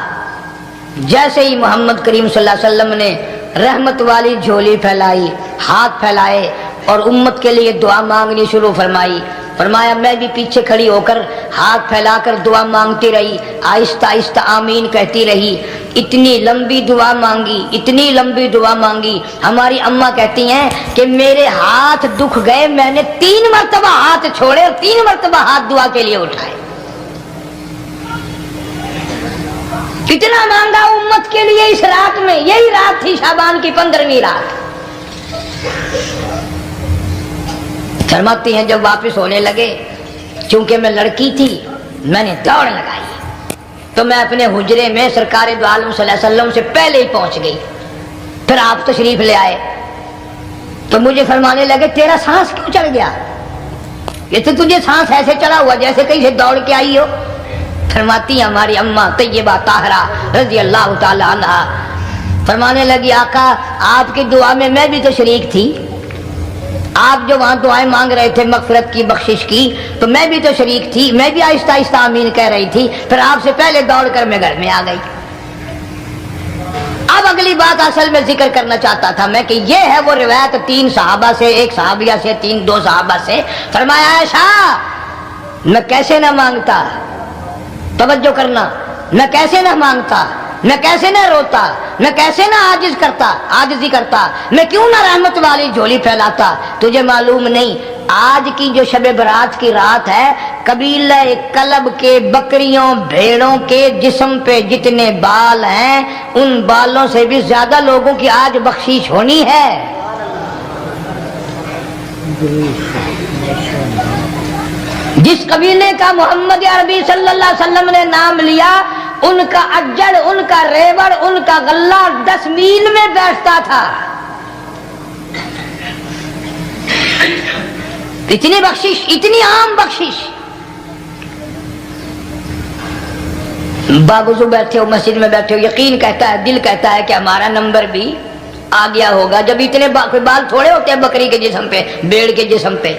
جیسے ہی محمد کریم صلی اللہ علیہ وسلم نے رحمت والی جھولی پھیلائی، ہاتھ پھیلائے اور امت کے لیے دعا مانگنی شروع فرمائی، فرمایا میں بھی پیچھے کھڑی ہو کر ہاتھ پھیلا کر دعا مانگتی رہی، آہستہ آہستہ آمین کہتی رہی۔ اتنی لمبی دعا مانگی، اتنی لمبی دعا مانگی، ہماری اماں کہتی ہیں کہ میرے ہاتھ دکھ گئے، میں نے 3 مرتبہ ہاتھ چھوڑے اور 3 مرتبہ ہاتھ دعا کے لیے اٹھائے۔ کتنا مانگا امت کے لیے اس رات میں، یہی رات تھی شعبان کی 15ویں رات۔ فرماتی ہیں جب واپس ہونے لگے، چونکہ میں لڑکی تھی، میں نے دوڑ لگائی، تو میں اپنے حجرے میں سرکار دو عالم صلی اللہ علیہ وسلم سے پہلے ہی پہنچ گئی. پھر آپ تشریف لے آئے تو مجھے فرمانے لگے تیرا سانس کیوں چڑھ گیا؟ یہ تو تجھے سانس ایسے چڑھا ہوا جیسے کہیں سے دوڑ کے آئی ہو. فرماتی ہیں ہماری اماں طیبہ طاہرہ رضی اللہ تعالی عنہا، فرمانے لگی آقا آپ کی دعا میں بھی تو شریک تھی. آپ جو وہاں دعائیں مانگ رہے تھے مغفرت کی بخشش کی تو میں بھی تو شریک تھی، میں بھی آہستہ آہستہ آمین کہہ رہی تھی. پھر آپ سے پہلے دوڑ کر میں گھر میں آ گئی. اب اگلی بات اصل میں ذکر کرنا چاہتا تھا میں کہ یہ ہے وہ روایت 3 صحابہ سے، 1 صحابیہ سے، 2 صحابہ سے. فرمایا عائشہ میں کیسے نہ مانگتا، توجہ کرنا، میں کیسے نہ مانگتا، میں کیسے نہ روتا، میں کیسے نہ عاجزی کرتا، میں کیوں نہ رحمت والی جھولی پھیلاتا. تجھے معلوم نہیں آج کی جو شب برات کی رات ہے، قبیلہ کلب کے بکریوں بھیڑوں کے جسم پہ جتنے بال ہیں ان بالوں سے بھی زیادہ لوگوں کی آج بخشش ہونی ہے. جس قبیلے کا محمد عربی صلی اللہ علیہ وسلم نے نام لیا ان کا اجڑ، ان کا ریوڑ، ان کا غلہ 10 میل میں بیٹھتا تھا. اتنی بخشش، اتنی عام بخشش. باوضو بیٹھے ہو، مسجد میں بیٹھے ہو، یقین کہتا ہے، دل کہتا ہے کہ ہمارا نمبر بھی آ گیا ہوگا. جب اتنے بال تھوڑے ہوتے ہیں بکری کے جسم پہ، بھیڑ کے جسم پہ.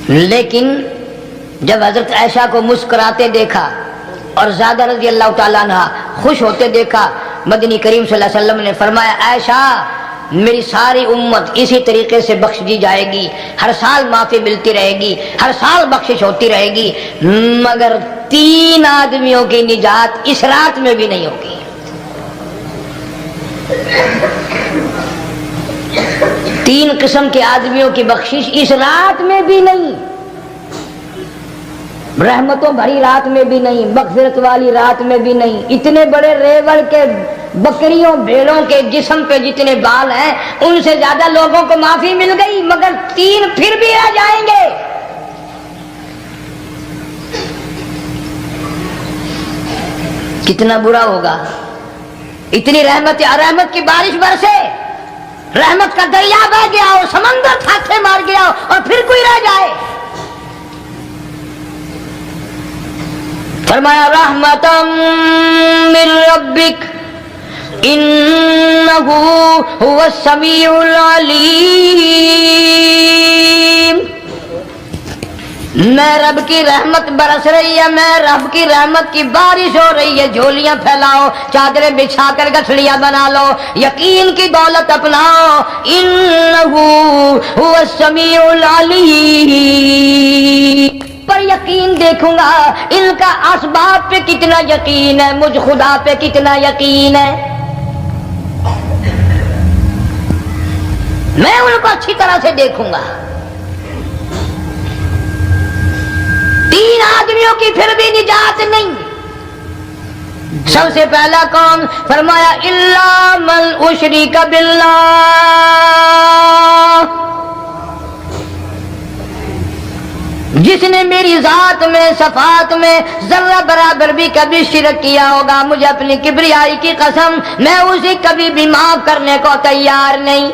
لیکن جب حضرت عائشہ کو مسکراتے دیکھا اور زیادہ رضی اللہ تعالیٰ عنہ خوش ہوتے دیکھا، مدنی کریم صلی اللہ علیہ وسلم نے فرمایا عائشہ میری ساری امت اسی طریقے سے بخش دی جائے گی، ہر سال معافی ملتی رہے گی، ہر سال بخشش ہوتی رہے گی، مگر 3 آدمیوں کی نجات اس رات میں بھی نہیں ہوگی. 3 قسم کے آدمیوں کی بخشش اس رات میں بھی نہیں، رحمتوں بھری رات میں بھی نہیں، مغفرت والی رات میں بھی نہیں. اتنے بڑے ریوڑ کے بکریوں بھیڑوں کے جسم پہ جتنے بال ہیں ان سے زیادہ لوگوں کو معافی مل گئی، مگر 3 پھر بھی آ جائیں گے. کتنا برا ہوگا. اتنی رحمت کی بارش برسے، رحمت کا دریا بہ گیا ہو، سمندر تھاکے مار گیا ہو اور پھر کوئی رہ جائے. فرمایا رحمتا من ربک انہ هو السمیع العلیم. میں رب کی رحمت برس رہی ہے، میں رب کی رحمت کی بارش ہو رہی ہے. جھولیاں پھیلاؤ، چادریں بچھا کر گٹھڑیاں بنا لو، یقین کی دولت اپناؤ. انہ هو السمیع العلیم. پر یقین دیکھوں گا ان کا اسباب پہ کتنا یقین ہے، مجھ خدا پہ کتنا یقین ہے. میں ان کو اچھی طرح سے دیکھوں گا. 3 آدمیوں کی پھر بھی نجات نہیں. سب سے پہلا کون؟ فرمایا الا من اشرک باللہ. جس نے میری ذات میں، صفات میں ذرہ برابر بھی کبھی شرک کیا ہوگا، مجھے اپنی کبریائی کی قسم میں اسے کبھی بھی معاف کرنے کو تیار نہیں.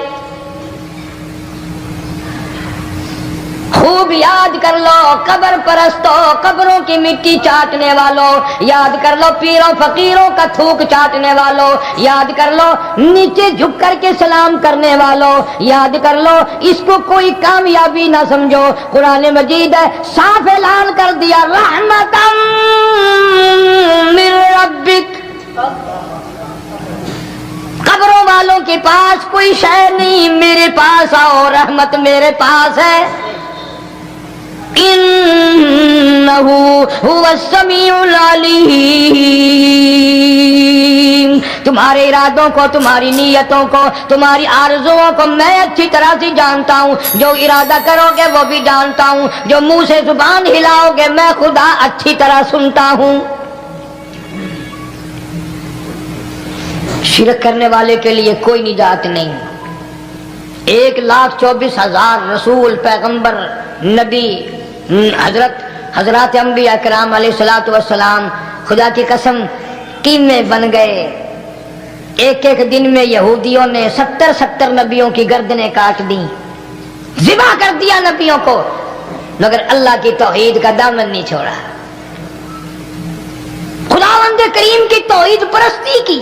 خوب یاد کر لو قبر پرستو، قبروں کی مٹی چاٹنے والوں، یاد کر لو پیروں فقیروں کا تھوک چاٹنے والوں، یاد کر لو نیچے جھک کر کے سلام کرنے والوں، یاد کر لو اس کو کوئی کامیابی نہ سمجھو. قرآن مجید ہے صاف اعلان کر دیا رحمتا من ربک. قبروں والوں کے پاس کوئی شے نہیں، میرے پاس آؤ، رحمت میرے پاس ہے. انہو هو السمیع العلیم. تمہارے ارادوں کو، تمہاری نیتوں کو، تمہاری آرزوؤں کو میں اچھی طرح سے جانتا ہوں. جو ارادہ کرو گے وہ بھی جانتا ہوں، جو منہ سے زبان ہلاؤ گے میں خدا اچھی طرح سنتا ہوں. شرک کرنے والے کے لیے کوئی نجات نہیں. 1,24,000 رسول، پیغمبر، نبی، حضرات انبیاء کرام علیہ الصلوۃ والسلام، خدا کی قسم قیمے بن گئے. ایک ایک دن میں یہودیوں نے 70 نبیوں کی گردنیں کاٹ دیں، ذبح کر دیا نبیوں کو، مگر اللہ کی توحید کا دامن نہیں چھوڑا. خداوند کریم کی توحید پرستی کی.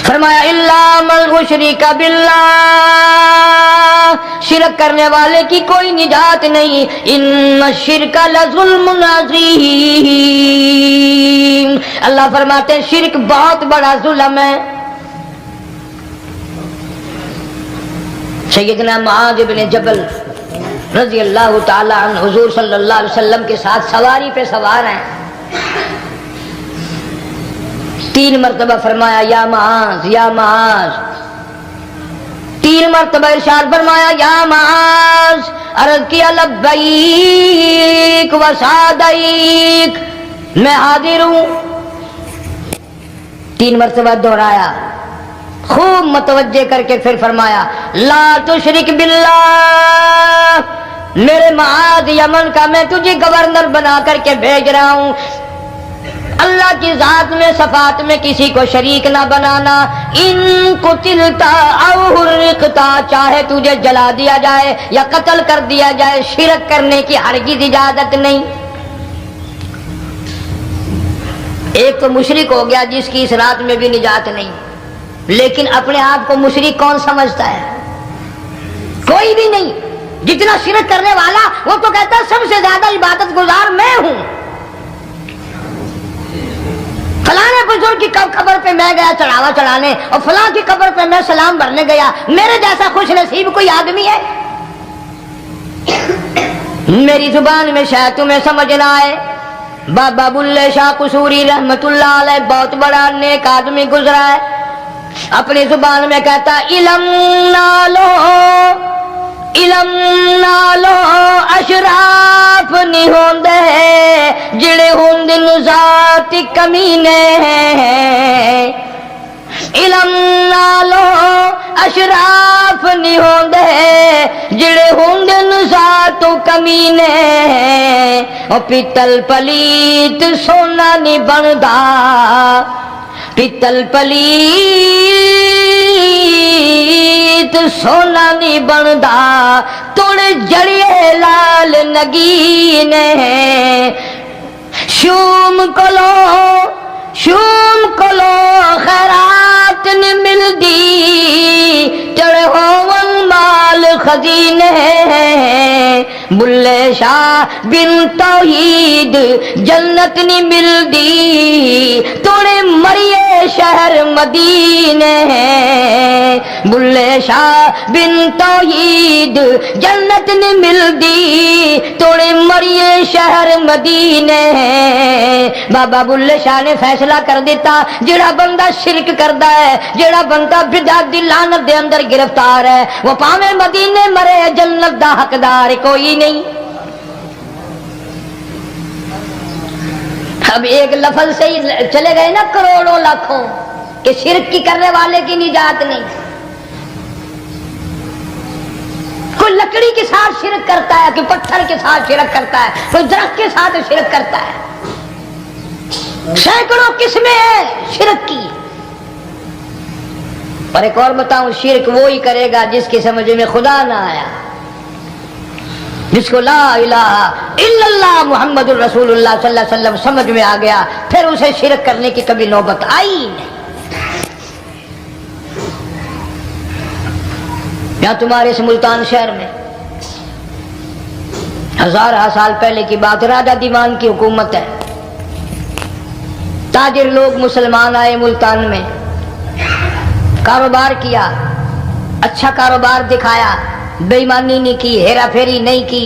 فرمایا الا من اشرک باللہ، شرک کرنے والے کی کوئی نجات نہیں. ان الشرک لظلم عظیم، اللہ فرماتے ہیں شرک بہت بڑا ظلم ہے. سیدنا معاذ بن جبل رضی اللہ تعالی عنہ حضور صلی اللہ علیہ وسلم کے ساتھ سواری پہ سوار ہیں. 3 مرتبہ فرمایا یا معاذ یا معاذ، 3 مرتبہ ارشاد فرمایا یا معاذ. عرض کیا لبیک و سعدیک، میں حاضر ہوں. 3 مرتبہ دہرایا، خوب متوجہ کر کے پھر فرمایا لا تشرک باللہ، میرے معاذ یمن کا میں تجھے گورنر بنا کر کے بھیج رہا ہوں، اللہ کی ذات میں صفات میں کسی کو شریک نہ بنانا. ان قتلتا او حرقتا، چاہے تجھے جلا دیا جائے یا قتل کر دیا جائے، شرک کرنے کی ہرگز اجازت نہیں. ایک تو مشرک ہو گیا جس کی اس رات میں بھی نجات نہیں، لیکن اپنے آپ کو مشرک کون سمجھتا ہے؟ کوئی بھی نہیں. جتنا شرک کرنے والا وہ تو کہتا ہے سب سے زیادہ عبادت گزار میں ہوں. فلاں بزرگ کی قبر پہ میں گیا چڑھاوا چڑھانے، اور فلاں کی قبر پہ میں سلام بھرنے گیا، میرے جیسا خوش نصیب کوئی آدمی ہے؟ میری زبان میں شاید تمہیں سمجھ نہ آئے، بابا بلے شاہ قصوری رحمت اللہ علیہ بہت بڑا نیک آدمی گزرا ہے، اپنی زبان میں کہتا علم نالو علم نالو اشراف نہیں ہوندے جڑے ہوندے ذات کمینے، علم نالو اشراف نہیں ہوندے جڑے ہوندے ذات کمینے. او پیتل پلیت سونا نہیں بندا، پیتل پلیت سونا نہیں بندا، توڑ جڑیے لال نگینے. شوم کلو خیرات نہیں ملدی، چڑے ہون مال خزینے. بلے شاہ بن توحید جنت نہیں ملدی، توڑے مریے شہر مدینے. بلے شاہ بن توحید جنت نہیں ملدی، توڑے مریے شہر مدینے. بابا بلے شاہ نے فیصلہ کر دیتا جڑا بندہ شرک کردا ہے، جڑا بندہ بدعت دی لعنت دے اندر گرفتار ہے، وہ پاویں مدینے مرے جنت دا حقدار کوئی نہیں. اب ایک لفظ سے ہی چلے گئے نا کروڑوں لاکھوں کہ شرک کی کرنے والے کی نجات نہیں. کوئی لکڑی کے ساتھ شرک کرتا ہے، کوئی پتھر کے ساتھ شرک کرتا ہے، کوئی درخت کے ساتھ شرک کرتا ہے. سینکڑوں قسمیں ہیں شرک کی. اور ایک اور بتاؤں، شرک وہی کرے گا جس کی سمجھ میں خدا نہ آیا، جس کو لا الہ الا اللہ محمد الرسول اللہ صلی اللہ علیہ وسلم سمجھ میں آ گیا، پھر اسے شرک کرنے کی کبھی نوبت آئی نہیں. یہاں تمہارے اس ملتان شہر میں 1000 سال پہلے کی بات، راجہ دیوان کی حکومت ہے. تاجر لوگ مسلمان آئے ملتان میں، کاروبار کیا، اچھا کاروبار دکھایا، بے ایمانی نہیں کی، ہیرا پھیری نہیں کی،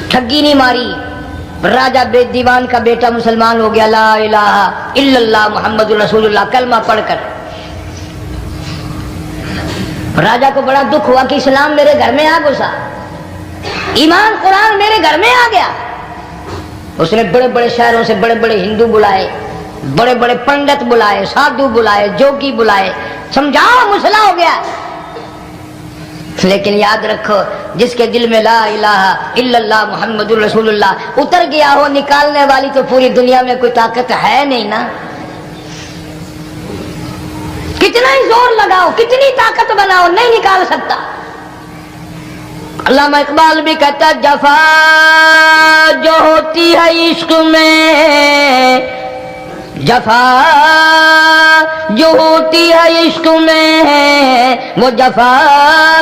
ٹھگی نہیں ماری. راجہ دیوان کا بیٹا مسلمان ہو گیا، لا الہ الا اللہ محمد رسول اللہ کلمہ پڑھ کر. راجہ کو بڑا دکھ ہوا کہ اسلام میرے گھر میں آ گھسا، ایمان قرآن میرے گھر میں آ گیا. اس نے بڑے بڑے شہروں سے بڑے بڑے ہندو بلائے، بڑے بڑے پنڈت بلائے، سادھو بلائے، جوگی بلائے، سمجھاؤ مسئلہ ہو گیا. لیکن یاد رکھو جس کے دل میں لا الہ الا اللہ محمد الرسول اللہ اتر گیا ہو، نکالنے والی تو پوری دنیا میں کوئی طاقت ہے نہیں نا. کتنا ہی زور لگاؤ، کتنی طاقت بناؤ، نہیں نکال سکتا. علامہ اقبال بھی کہتا جفا جو ہوتی ہے عشق میں، جفا جو ہوتی ہے عشق میں وہ جفا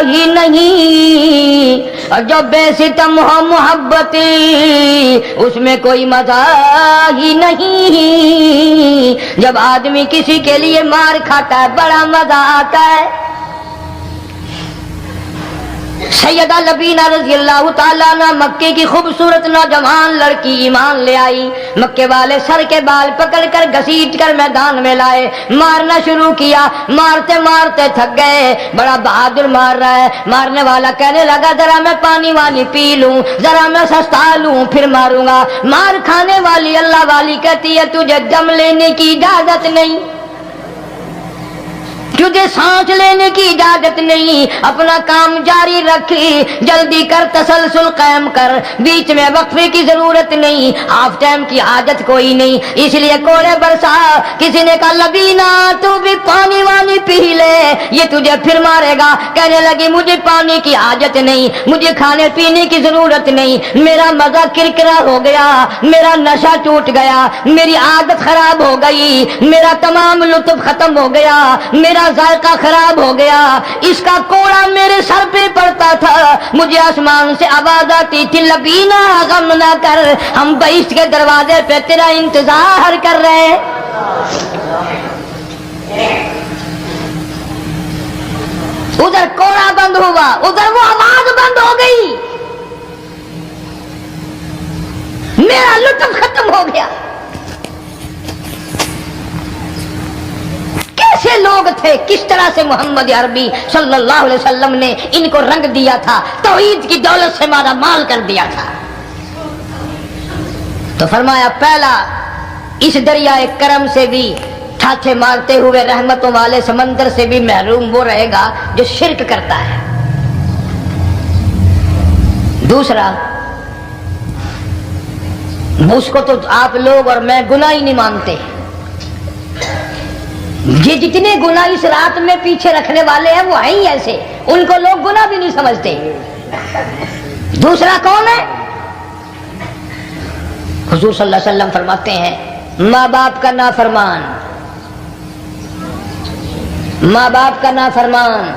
ہی نہیں، اور جو بے ستم ہو محبت اس میں کوئی مزہ ہی نہیں. جب آدمی کسی کے لیے مار کھاتا ہے بڑا مزہ آتا ہے. سیدہ لبینہ رضی اللہ تعالیٰ عنہ مکے کی خوبصورت نوجوان لڑکی ایمان لے آئی. مکے والے سر کے بال پکڑ کر گھسیٹ کر میدان میں لائے، مارنا شروع کیا. مارتے مارتے تھک گئے، بڑا بہادر مار رہا ہے. مارنے والا کہنے لگا ذرا میں پانی وانی پی لوں، ذرا میں سستا لوں پھر ماروں گا. مار کھانے والی اللہ والی کہتی ہے تجھے دم لینے کی اجازت نہیں، تجھے سانس لینے کی اجازت نہیں. اپنا کام جاری رکھ، جلدی کر، تسلسل قائم کر، بیچ میں وقفے کی ضرورت نہیں، ہاف ٹائم کی حاجت کوئی نہیں. اس لیے کوڑے برسا. کسی نے کہا لبینہ تو بھی پانی وانی پی لے، یہ تجھے پھر مارے گا. کہنے لگی مجھے پانی کی حاجت نہیں، مجھے کھانے پینے کی ضرورت نہیں، میرا مزہ کرکرا ہو گیا، میرا نشہ ٹوٹ گیا، میری عادت خراب ہو گئی، میرا تمام لطف ختم ہو گیا، میرا ذائقہ خراب ہو گیا. اس کا کوڑا میرے سر پہ پڑتا تھا، مجھے آسمان سے آواز آتی تھی لبینہ غم نہ کر، ہم بہشت کے دروازے پہ تیرا انتظار کر رہے ہیں. ادھر کوڑا بند ہوا، ادھر وہ آواز بند ہو گئی، میرا لطف ختم ہو گیا. کیسے لوگ تھے، کس طرح سے محمد عربی صلی اللہ علیہ وسلم نے ان کو رنگ دیا تھا، توحید کی دولت سے مالا مال کر دیا تھا. تو فرمایا پہلا اس دریائے کرم سے بھی ٹھاٹھے مارتے ہوئے رحمتوں والے سمندر سے بھی محروم وہ رہے گا جو شرک کرتا ہے. دوسرا اس کو تو آپ لوگ اور میں گناہ ہی نہیں مانتے، یہ جتنے گناہ اس رات میں پیچھے رکھنے والے ہیں وہ ہیں ہی ایسے، ان کو لوگ گناہ بھی نہیں سمجھتے. دوسرا کون ہے؟ حضور صلی اللہ علیہ وسلم فرماتے ہیں ماں باپ کا نافرمان، ماں باپ کا نافرمان،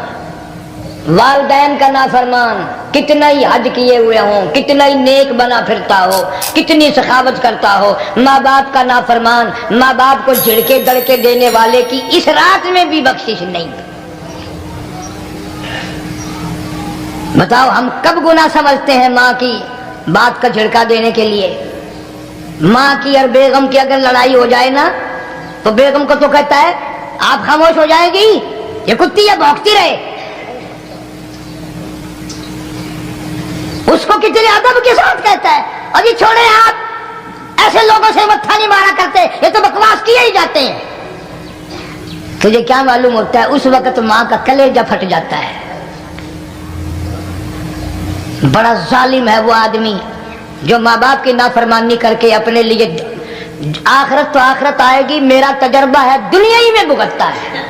والدین کا نافرمان، کتنا ہی حج کیے ہوئے ہوں، کتنا ہی نیک بنا پھرتا ہو، کتنی سخاوت کرتا ہو، ماں باپ کا نافرمان، ماں باپ کو جھڑکے دڑکے دینے والے کی اس رات میں بھی بخشش نہیں. بتاؤ ہم کب گناہ سمجھتے ہیں ماں کی بات کا جھڑکا دینے کے لیے؟ ماں کی اور بیگم کی اگر لڑائی ہو جائے نا تو بیگم کو تو کہتا ہے آپ خاموش ہو جائے گی، یہ کتی ہے بھونکتی رہے. اس کو کتنے ادب کے ساتھ کہتا ہے ابھی چھوڑے آپ، ایسے لوگوں سے متھا نہیں مارا کرتے، یہ تو بکواس کیے ہی جاتے ہیں. تجھے کیا معلوم ہوتا ہے اس وقت ماں کا کلیجہ پھٹ جاتا ہے. بڑا ظالم ہے وہ آدمی جو ماں باپ کی نافرمانی کر کے اپنے لیے آخرت تو آخرت آئے گی، میرا تجربہ ہے دنیا ہی میں بھگتتا ہے،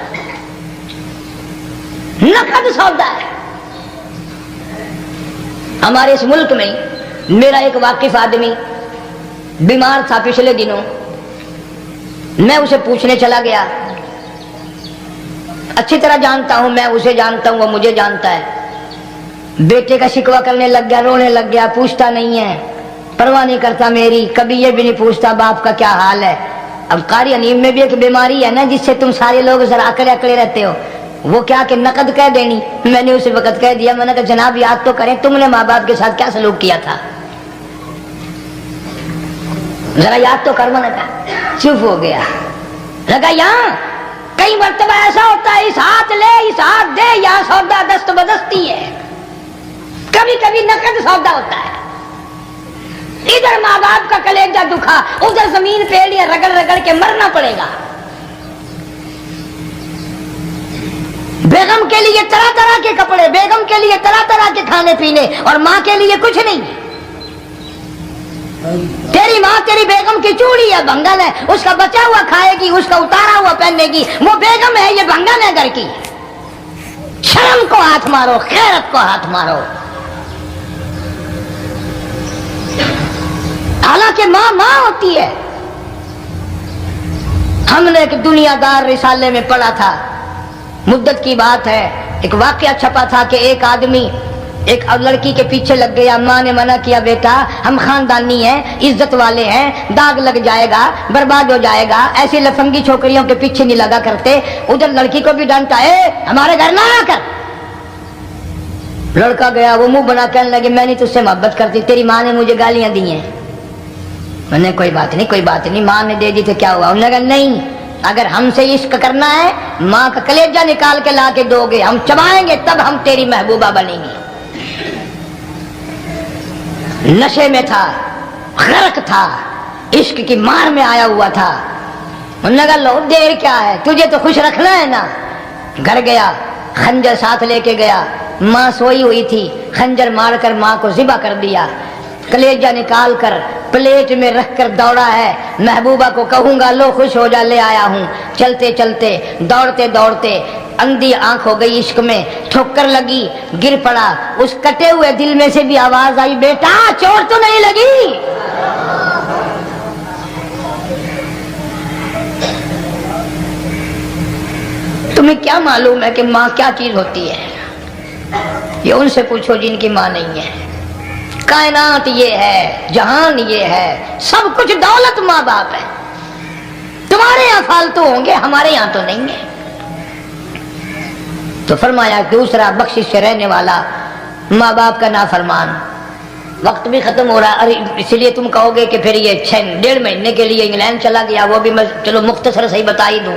نقد سودا ہے. ہمارے اس ملک میں میرا ایک واقف آدمی بیمار تھا پچھلے دنوں، میں اسے پوچھنے چلا گیا. اچھی طرح جانتا ہوں، میں اسے جانتا ہوں، وہ مجھے جانتا ہے. بیٹے کا شکوہ کرنے لگ گیا، رونے لگ گیا، پوچھتا نہیں ہے، پرواہ نہیں کرتا میری، کبھی یہ بھی نہیں پوچھتا باپ کا کیا حال ہے. اب قاری انیم میں بھی ایک بیماری ہے نا جس سے تم سارے لوگ ذرا اکڑے اکڑے رہتے ہو، وہ کیا کہ نقد کہہ دینی. میں نے اسے وقت کہہ دیا، میں نے کہا جناب یاد تو کریں تم نے ماں باپ کے ساتھ کیا سلوک کیا تھا، ذرا یاد تو کر. میں نے کہا چپ ہو گیا. لگا یہاں کئی مرتبہ ایسا ہوتا ہے اس ہاتھ لے اس ہاتھ دے، یہاں سودا دست بدستی ہے، کبھی کبھی نقد سودا ہوتا ہے. ادھر ماں باپ کا کلیجہ دکھا، ادھر زمین پہ لیا رگڑ رگڑ کے مرنا پڑے گا. بیگم کے لیے طرح طرح کے کپڑے، بیگم کے لیے طرح طرح کے کھانے پینے، اور ماں کے لیے کچھ نہیں۔ تیری ماں تیری بیگم کی چوڑی ہے، بنگل ہے، اس کا بچا ہوا کھائے گی، اس کا اتارا ہوا پہنے گی، وہ بیگم ہے، یہ بنگل ہے گھر کی۔ شرم کو ہاتھ مارو، غیرت کو ہاتھ مارو۔ حالانکہ ماں ماں ہوتی ہے۔ ہم نے ایک دنیا دار رسالے میں پڑھا تھا، مدت کی بات ہے، ایک واقعہ چھپا تھا کہ ایک آدمی ایک لڑکی کے پیچھے لگ گیا، ماں نے منع کیا، بیٹا ہم خاندانی ہیں، عزت والے ہیں، داغ لگ جائے گا، برباد ہو جائے گا، ایسی لفنگی چھوکریوں کے پیچھے نہیں لگا کرتے۔ ادھر لڑکی کو بھی ڈانٹا، ہمارے گھر نہ آ کر۔ لڑکا گیا، وہ منہ بنا کہنے لگے میں نہیں تجھ سے محبت کرتی، تیری ماں نے مجھے گالیاں دی ہیں۔ میں نے کوئی بات نہیں کوئی بات نہیں، ماں نے دے دی تو کیا ہوا؟ انہوں نے کہا نہیں، اگر ہم سے عشق کرنا ہے ماں کا کلیجہ نکال کے لا کے دو گے، ہم چبائیں گے تب ہم تیری محبوبہ بنیں گے۔ نشے میں تھا، غرق تھا، عشق کی مار میں آیا ہوا تھا۔ انہوں نے کہا لو دیر کیا ہے، تجھے تو خوش رکھنا ہے نا۔ گھر گیا، خنجر ساتھ لے کے گیا، ماں سوئی ہوئی تھی، خنجر مار کر ماں کو ذبح کر دیا، کلیجہ نکال کر پلیٹ میں رکھ کر دوڑا ہے، محبوبہ کو کہوں گا لو خوش ہو جا، لے آیا ہوں۔ چلتے چلتے دوڑتے دوڑتے اندھی آنکھ ہو گئی عشق میں، ٹھوکر لگی، گر پڑا، اس کٹے ہوئے دل میں سے بھی آواز آئی بیٹا چوٹ تو نہیں لگی؟ تمہیں کیا معلوم ہے کہ ماں کیا چیز ہوتی ہے؟ یہ ان سے پوچھو جن کی ماں نہیں ہے۔ کائنات یہ ہے، جہان یہ ہے، سب کچھ دولت ماں باپ ہے۔ تمہارے یہاں فالتو ہوں گے، ہمارے یہاں تو نہیں ہے۔ تو فرمایا دوسرا بخشش سے رہنے والا ماں باپ کا نافرمان۔ وقت بھی ختم ہو رہا ہے، اس لیے تم کہو گے کہ پھر یہ 1.5 مہینے کے لیے انگلینڈ چلا گیا، وہ بھی میں چلو مختصر سے ہی بتا ہی دوں۔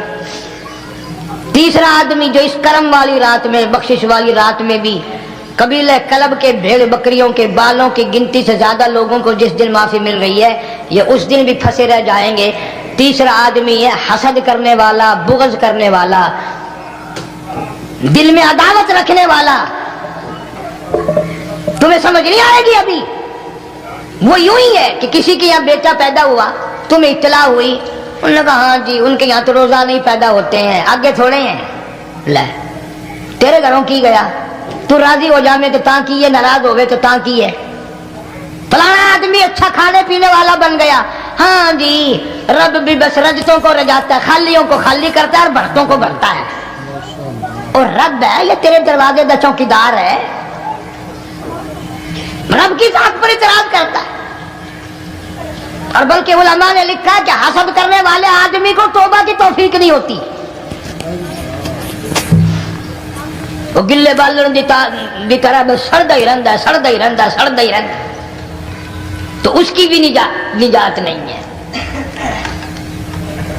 تیسرا آدمی جو اس کرم والی رات میں، بخشش والی رات میں بھی قبیلہ کلب کے بھیڑ بکریوں کے بالوں کی گنتی سے زیادہ لوگوں کو جس دن معافی مل رہی ہے، یہ اس دن بھی پھنسے رہ جائیں گے۔ تیسرا آدمی ہے حسد کرنے والا، بغض کرنے والا، دل میں عداوت رکھنے والا۔ تمہیں سمجھ نہیں آئے گی ابھی۔ وہ یوں ہی ہے کہ کسی کے یہاں بیٹا پیدا ہوا، تمہیں اطلاع ہوئی، انہوں نے کہا ہاں جی ان کے یہاں تو روزہ نہیں پیدا ہوتے ہیں، آگے تھوڑے ہیں، لے تیرے گھروں کی گیا، تو راضی ہو جا میں تو تاں کی ہے، ناراض ہوئے تو تاں کی ہے۔ فلانا آدمی اچھا کھانے پینے والا بن گیا، ہاں جی رب بھی بس رجتوں کو رجاتا ہے، خالیوں کو خالی کرتا ہے اور بھرتوں کو بھرتا ہے، اور رب ہے یہ تیرے دروازے کا چوکیدار ہے، رب کی ذات پر اعتراض کرتا ہے۔ اور بلکہ علماء نے لکھا کہ حسد کرنے والے آدمی کو توبہ کی توفیق نہیں ہوتی، وہ گلے بالن دی طرح بس سڑتا ہی رہتا ہے، سڑتا ہی رہتا ہے، سڑتا ہی رہتا ہے، تو اس کی بھی نجات نہیں ہے۔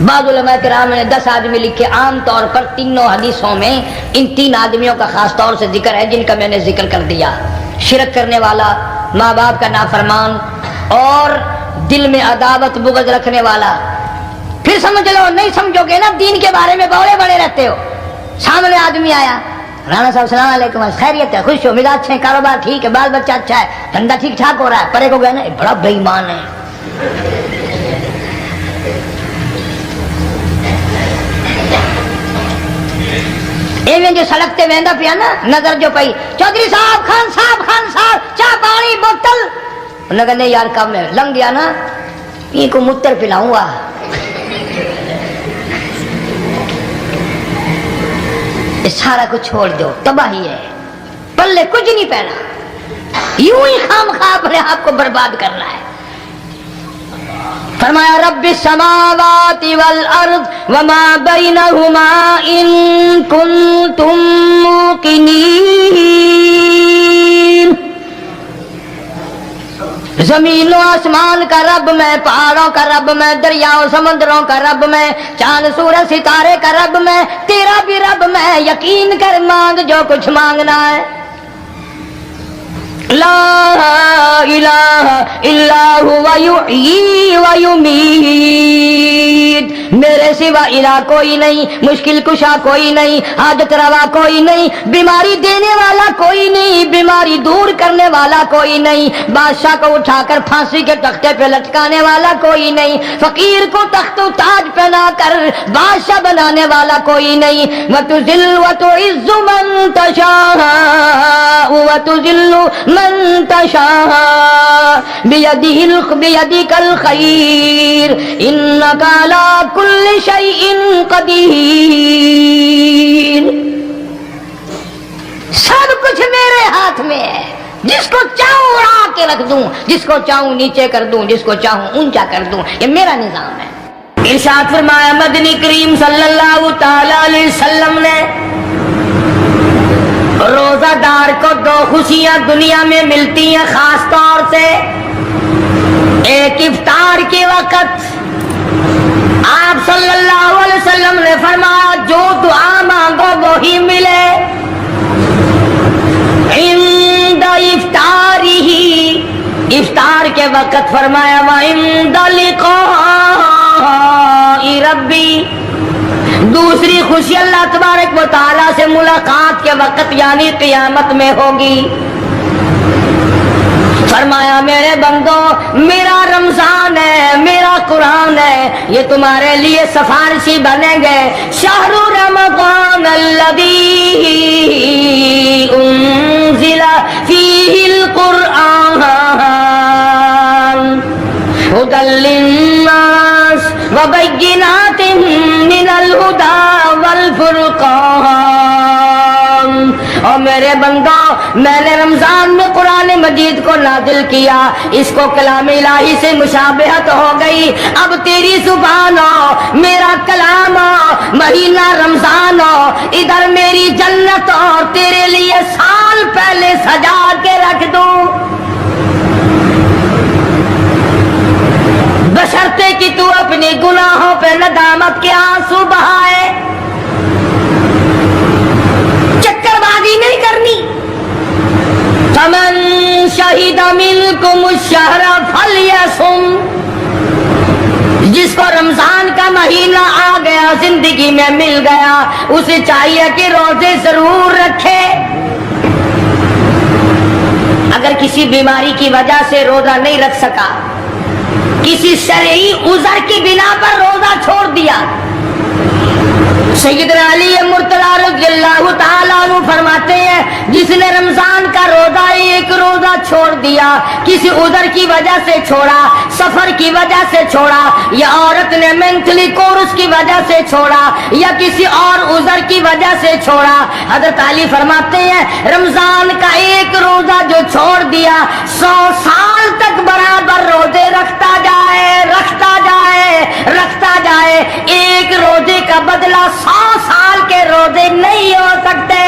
بعض علماء کرام نے 10 آدمی لکھے، عام طور پر تینوں حدیثوں میں ان 3 آدمیوں کا خاص طور سے ذکر ہے جن کا میں نے ذکر کر دیا، شرک کرنے والا، ماں باپ کا نافرمان، اور دل میں عداوت بغض رکھنے والا۔ پھر سمجھ لو، نہیں سمجھو گے نا دین کے بارے میں بولے بڑے رہتے ہو۔ سامنے آدمی آیا، رانا صاحب السلام علیکم، خیریت ہے، خوش ہو، مزاج اچھے، کاروبار ٹھیک ہے، بال بچہ اچھا ہے، دھندا ٹھیک ٹھاک ہو رہا ہے، پرے کو گئے نا بڑا بے ایمان ہے۔ ایویں جو سڑک تے ویندا پیا نا، نظر جو پئی، چودھری صاحب، خان صاحب چاہ پانی بوتل، انہوں نے کہا نہیں یار کم ہے، لنگ گیا نا یہ کو متر پلاؤں گا۔ سارا کچھ چھوڑ دو، تباہی ہے، پلے کچھ نہیں پہنا، یوں ہی خام خواہ اپنے آپ کو برباد کرنا ہے۔ فرمایا رب السماوات والارض وما بینہما ان کنتم موقنین، زمین و آسمان کا رب میں، پہاڑوں کا رب میں، دریاؤں سمندروں کا رب میں، چاند سورج ستارے کا رب میں، تیرا بھی رب میں، یقین کر مانگ جو کچھ مانگنا ہے۔ لا الہ الا ہوا یحیی و یمیت، میرے سوا الہ کوئی نہیں، مشکل کشا کوئی نہیں، حاجت روا کوئی نہیں، بیماری دینے والا کوئی نہیں، بیماری دور کرنے والا کوئی نہیں، بادشاہ کو اٹھا کر پھانسی کے تختے پہ لٹکانے والا کوئی نہیں، فقیر کو تخت و تاج پہنا کر بادشاہ بنانے والا کوئی نہیں، وتذل وتعز من تشاء وتذل من تشاء بیدک الخیر انک علی کل شیء قدیر۔ سب کچھ میرے ہاتھ میں ہے، جس کو چاہوں اڑا کے رکھ دوں، جس کو چاہوں نیچے کر دوں، جس کو چاہوں اونچا کر دوں، یہ میرا نظام ہے۔ ارشاد فرمایا مدنی کریم صلی اللہ تعالی علیہ وسلم نے، روزہ دار کو دو خوشیاں دنیا میں ملتی ہیں خاص طور سے، ایک افطار کے وقت آپ صلی اللہ علیہ وسلم نے فرمایا جو دعا مانگو وہی ملے، عند افطارہ، افطار کے وقت فرمایا وعند لقاء ربی، دوسری خوشی اللہ تبارک و تعالی سے ملاقات کے وقت یعنی قیامت میں ہوگی۔ فرمایا میرے بندو میرا رمضان ہے، میرا قرآن ہے، یہ تمہارے لیے سفارشی بنیں گے۔ شہر رمضان الذی انزل فیہ القرآن ھدی للناس وبینات من الہدی والفرقان، اور میرے بندو میں نے رمضان میں قرآن مجید کو نازل کیا، اس کو کلام الہی سے مشابہت ہو گئی، اب تیری زبان ہو، میرا کلام ہو، مہینہ رمضان ہو، ادھر میری جنت اور تیرے لیے سال پہلے سجا کے رکھ دوں، بشرطے کہ تو اپنی گناہوں پہ ندامت کے آنسو بہائے، چکر بازی نہیں کرنی۔ فمن شہد منکم الشہر فلیصم، جس کو رمضان کا مہینہ آ گیا، زندگی میں مل گیا، اسے چاہیے کہ روزے ضرور رکھے۔ اگر کسی بیماری کی وجہ سے روزہ نہیں رکھ سکا، کسی شرعی عذر کی بنا پر روزہ چھوڑ دیا، سیدنا علی مرتضیٰ رضی اللہ تعالیٰ عنہ فرماتے ہیں جس نے رمضان کا روزہ ایک روزہ چھوڑ دیا، کسی عذر کی وجہ سے چھوڑا، سفر کی وجہ سے چھوڑا، یا عورت نے مینٹلی کورس کی وجہ سے چھوڑا، یا کسی اور عذر کی وجہ سے چھوڑا، حضرت علی فرماتے ہیں رمضان کا ایک روزہ جو چھوڑ دیا 100 سال تک برابر روزے رکھتا جائے، رکھتا جائے، رکھتا جائے، ایک روزے کا بدلہ 100 سال کے روزے نہیں ہو سکتے۔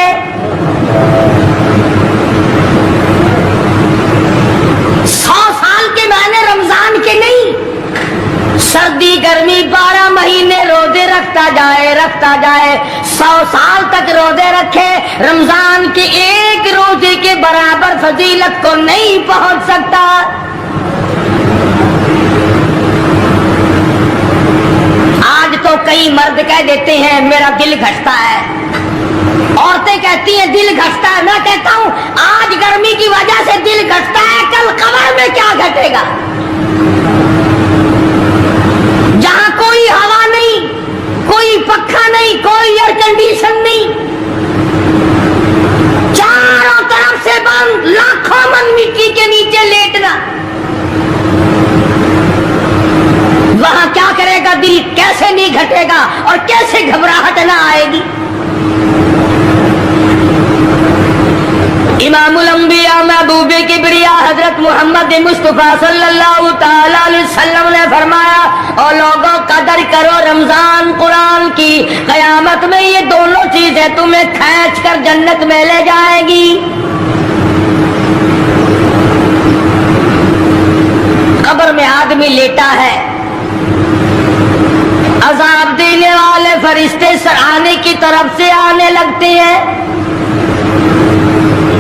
100 سال کے معنی رمضان کے نہیں، سردی گرمی 12 مہینے روزے رکھتا جائے، رکھتا جائے، 100 سال تک روزے رکھے، رمضان کے ایک روزے کے برابر فضیلت کو نہیں پہنچ سکتا۔ آج تو کئی مرد کہہ دیتے ہیں میرا دل گھٹتا ہے، عورتیں کہتی ہیں دل گھٹتا ہے، میں کہتا ہوں آج گرمی کی وجہ سے دل گھٹتا ہے، کل قمر میں کیا گھٹے گا؟ جہاں کوئی ہوا نہیں، کوئی پنکھا نہیں، کوئی ایئر کنڈیشن نہیں، چاروں طرف سے بند، لاکھوں من مٹی کے نیچے لیٹنا، وہاں کیا کرے گا؟ دل کیسے نہیں گھٹے گا اور کیسے گھبراہٹ نہ آئے گی؟ امام الانبیاء محبوب کبریا حضرت محمد مصطفیٰ صلی اللہ تعالی علیہ وسلم نے فرمایا اور لوگوں قدر کرو رمضان قرآن کی، قیامت میں یہ دونوں چیزیں تمہیں کھینچ کر جنت میں لے جائے گی۔ قبر میں آدمی لیٹا ہے، عذاب دینے والے فرشتے سرانے کی طرف سے آنے لگتے ہیں،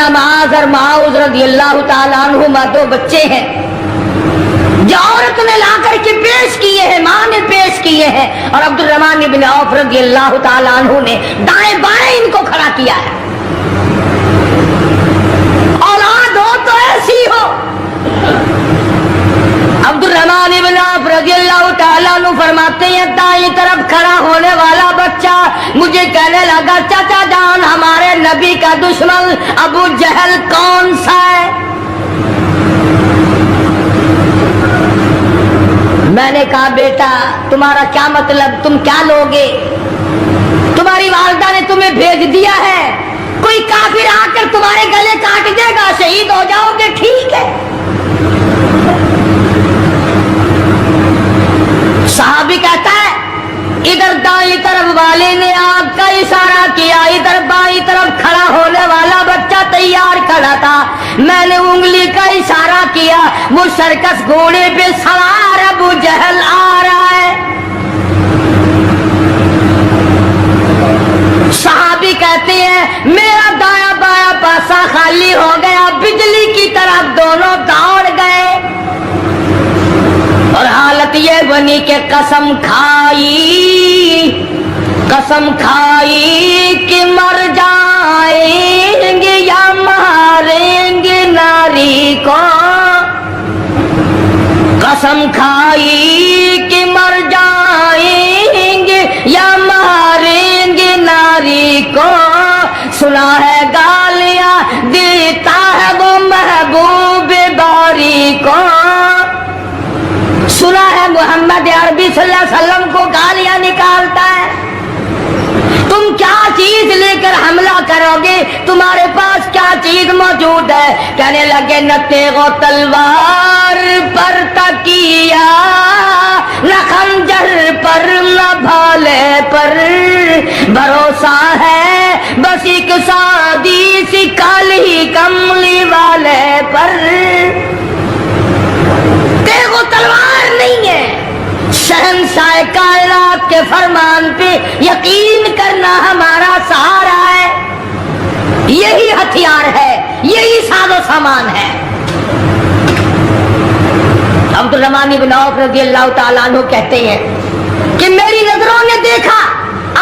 سیدنا معاذ اور معاذ رضی اللہ تعالیٰ عنہما دو بچے ہیں جو عورت نے لا کر کے پیش کیے ہیں، ماں نے پیش کیے ہیں، اور عبد الرحمن بن عوف رضی اللہ تعالیٰ عنہ نے دائیں بائیں ان کو کھڑا کیا ہے۔ اولاد ہو تو ایسی ہو۔ عبد الرحمن بن عوف رضی اللہ تعالیٰ عنہ فرماتے ہیں دائیں طرف کھڑا ہونے والا بچہ مجھے کہنے لگا چچا جان ہمارے نبی کا دشمن ابو جہل کون سا ہے؟ میں نے کہا بیٹا تمہارا کیا مطلب، تم کیا لوگے؟ تمہاری والدہ نے تمہیں بھیج دیا ہے، کوئی کافر آ کر تمہارے گلے کاٹ دے گا، شہید ہو جاؤ گے، ٹھیک ہے۔ صحابی کہتا ہے ادھر دائیں طرف والے نے آگ کا اشارہ کیا، ادھر بائیں طرف کھڑا ہونے والا بچہ تیار کھڑا تھا، میں نے انگلی کا اشارہ کیا، وہ سرکس گھوڑے پہ سوار ابو جہل آ رہا ہے۔ صحابی کہتے ہیں میرا دایاں بایاں پاسا خالی ہو گیا، بجلی کی طرف دونوں دوڑ گئے، اور حالت یہ بنی کہ قسم کھائی کہ مر جائیں گے یا ماریں گے ناری کو، قسم کھائی کہ مر جائیں گے یا ماریں گے ناری کو، سنا ہے گالیاں دیتا ہے وہ محبوب باری کو، سنا ہے محمد عربی صلی اللہ علیہ وسلم کو گالیاں نکالتا ہے، تم کیا چیز لے کر حملہ کرو گے، تمہارے پاس کیا چیز موجود ہے؟ کہنے لگے نہ تیغ و تلوار پر تکیہ، نہ خنجر پر، نہ بھالے پر بھروسہ ہے، بس ایک سادی سی کالی کملی والے پر۔ تیغ و تلوار نہیں ہے، شہنشاہ کائنات کے فرمان پہ یقین کرنا ہمارا سہارا ہے، یہی ہتھیار ہے، یہی ساز و سامان ہے۔ عبد الرحمن بن عوف رضی اللہ تعالیٰ عنہ کہتے ہیں کہ میری نظروں نے دیکھا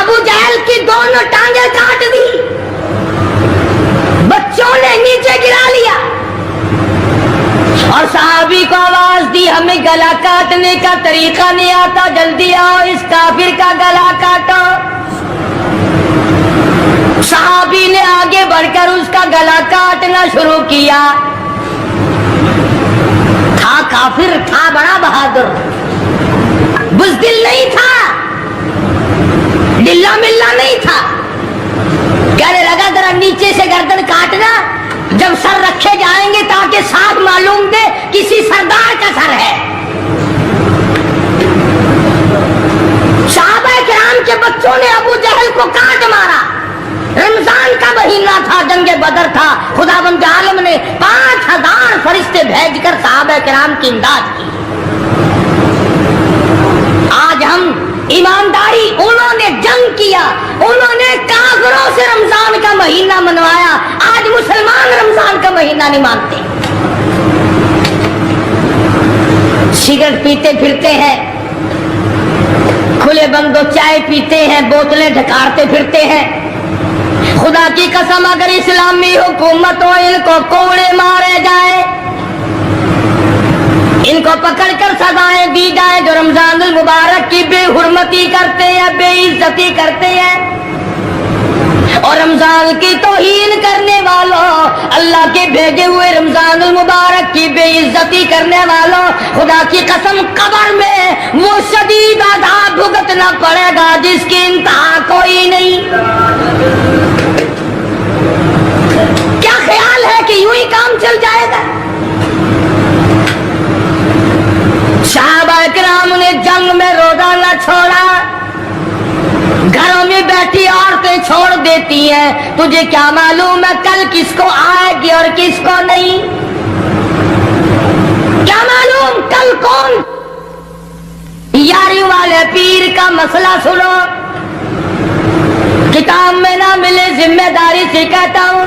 ابو جہل کی دونوں ٹانگیں کاٹ دی، بچوں نے نیچے گرا لیا، اور صحابی کو آواز دی ہمیں گلا کاٹنے کا طریقہ نہیں آتا، جلدی آؤ اس کافر کا گلا کاٹو۔ صحابی نے آگے بڑھ کر اس کا گلا کاٹنا شروع کیا، تھا کافر، تھا بڑا بہادر، بزدل نہیں تھا، ڈلا ملا نہیں تھا، کہنے لگا ذرا نیچے سے گردن کاٹنا، جب سر رکھے جائیں گے تاکہ صاف معلوم دے کسی سردار کا سر ہے۔ صحابہ کرام کے بچوں نے ابو جہل کو کاٹ مارا، رمضان کا مہینہ تھا، جنگ بدر تھا، خداوند عالم نے 5000 فرشتے بھیج کر صحابہ کرام کی امداد کی۔ آج ہم ایمانداری، انہوں نے جنگ کیا، انہوں نے کافروں سے رمضان کا مہینہ منوایا، آج مسلمان رمضان کا مہینہ نہیں مانتے، سگریٹ پیتے پھرتے ہیں، کھلے بندوں چائے پیتے ہیں، بوتلیں ڈھکارتے پھرتے ہیں۔ خدا کی قسم اگر اسلامی حکومت ہو ان کو کوڑے مارے جائیں، ان کو پکڑ کر سزائیں دی جائیں جو رمضان المبارک کی بے حرمتی کرتے ہیں، بے عزتی کرتے ہیں، اور رمضان کی توہین کرنے والوں، اللہ کے بھیجے ہوئے رمضان المبارک کی بے عزتی کرنے والوں، خدا کی قسم قبر میں وہ شدید عذاب بھگتنا پڑے گا جس کی انتہا کوئی نہیں۔ کیا خیال ہے کہ یوں ہی کام چل جائے گا؟ صحابہ کرام نے جنگ میں روزہ نہ چھوڑا، گھروں میں بیٹھی عورتیں چھوڑ دیتی ہیں، تجھے کیا معلوم ہے کل کس کو آئے گی اور کس کو نہیں؟ کیا معلوم کل کون؟ یاری والے پیر کا مسئلہ سنو، کتاب میں نہ ملے ذمہ داری سے کہتا ہوں،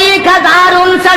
1059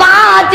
5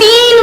3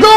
2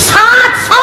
700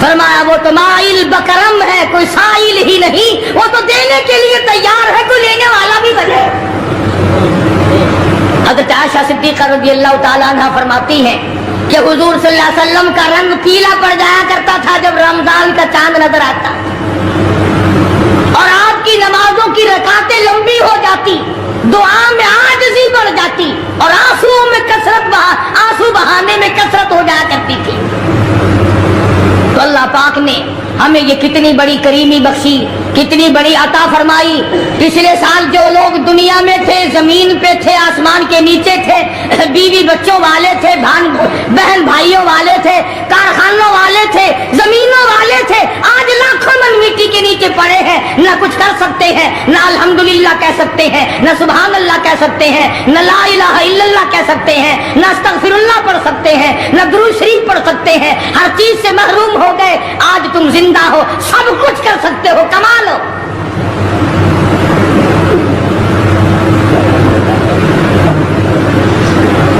فرمایا وہ تو مائل بکرم ہے، کوئی سائل ہی نہیں، وہ تو دینے کے لیے تیار ہے، کوئی لینے والا بھی بنے۔ حضرت عائشہ صدیقہ رضی اللہ تعالیٰ عنہ فرماتی ہیں کہ حضور صلی اللہ علیہ وسلم کا رنگ پیلا پڑ جایا کرتا تھا جب رمضان کا چاند نظر آتا، اور آپ کی نمازوں کی رکعتیں لمبی ہو جاتی، دعا میں عاجزی بڑھ جاتی، اور آنسو بہانے میں کثرت ہو جایا کرتی تھی۔ تو اللہ پاک نے ہمیں یہ کتنی بڑی کریمی بخشی، کتنی بڑی عطا فرمائی۔ پچھلے سال جو لوگ دنیا میں تھے، زمین پہ تھے، آسمان کے نیچے تھے، بیوی بچوں والے تھے، بہن بھائیوں والے تھے، کارخانوں والے تھے، زمینوں والے تھے، آج لاکھوں من مٹی کے نیچے پڑے ہیں، نہ کچھ کر سکتے ہیں، نہ الحمدللہ کہہ سکتے ہیں، نہ سبحان اللہ کہہ سکتے ہیں، نہ لا الہ الا اللہ کہہ سکتے ہیں، نہ استغفر اللہ پڑھ سکتے ہیں، نہ درود شریف پڑھ سکتے ہیں، ہر چیز سے محروم ہو گئے۔ آج تم زندہ ہو، سب کچھ کر سکتے ہو، کمال ہو۔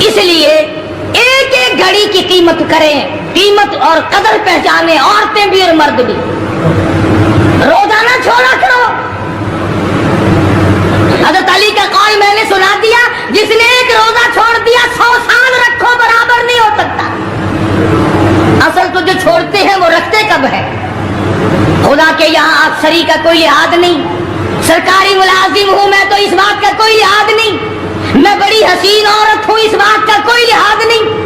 اس لیے ایک ایک گھڑی کی قیمت کریں، قیمت اور قدر پہچانیں، عورتیں بھی اور مرد بھی۔ روزانہ چھوڑا کرو۔ حضرت علی کا قول میں نے سنا دیا، جس نے ایک روزہ چھوڑ دیا 100 سال رکھو برابر نہیں ہو سکتا۔ اصل تو جو چھوڑتے ہیں وہ رکھتے کب ہے؟ خدا کے یہاں افسری کا کوئی لحاظ نہیں، سرکاری ملازم ہوں میں تو اس بات کا کوئی لحاظ نہیں، میں بڑی حسین عورت ہوں اس بات کا کوئی لحاظ نہیں،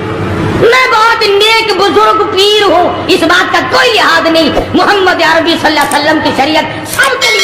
میں بہت نیک بزرگ پیر ہوں اس بات کا کوئی لحاظ نہیں۔ محمد عربی صلی اللہ علیہ وسلم کی شریعت سب کے لیے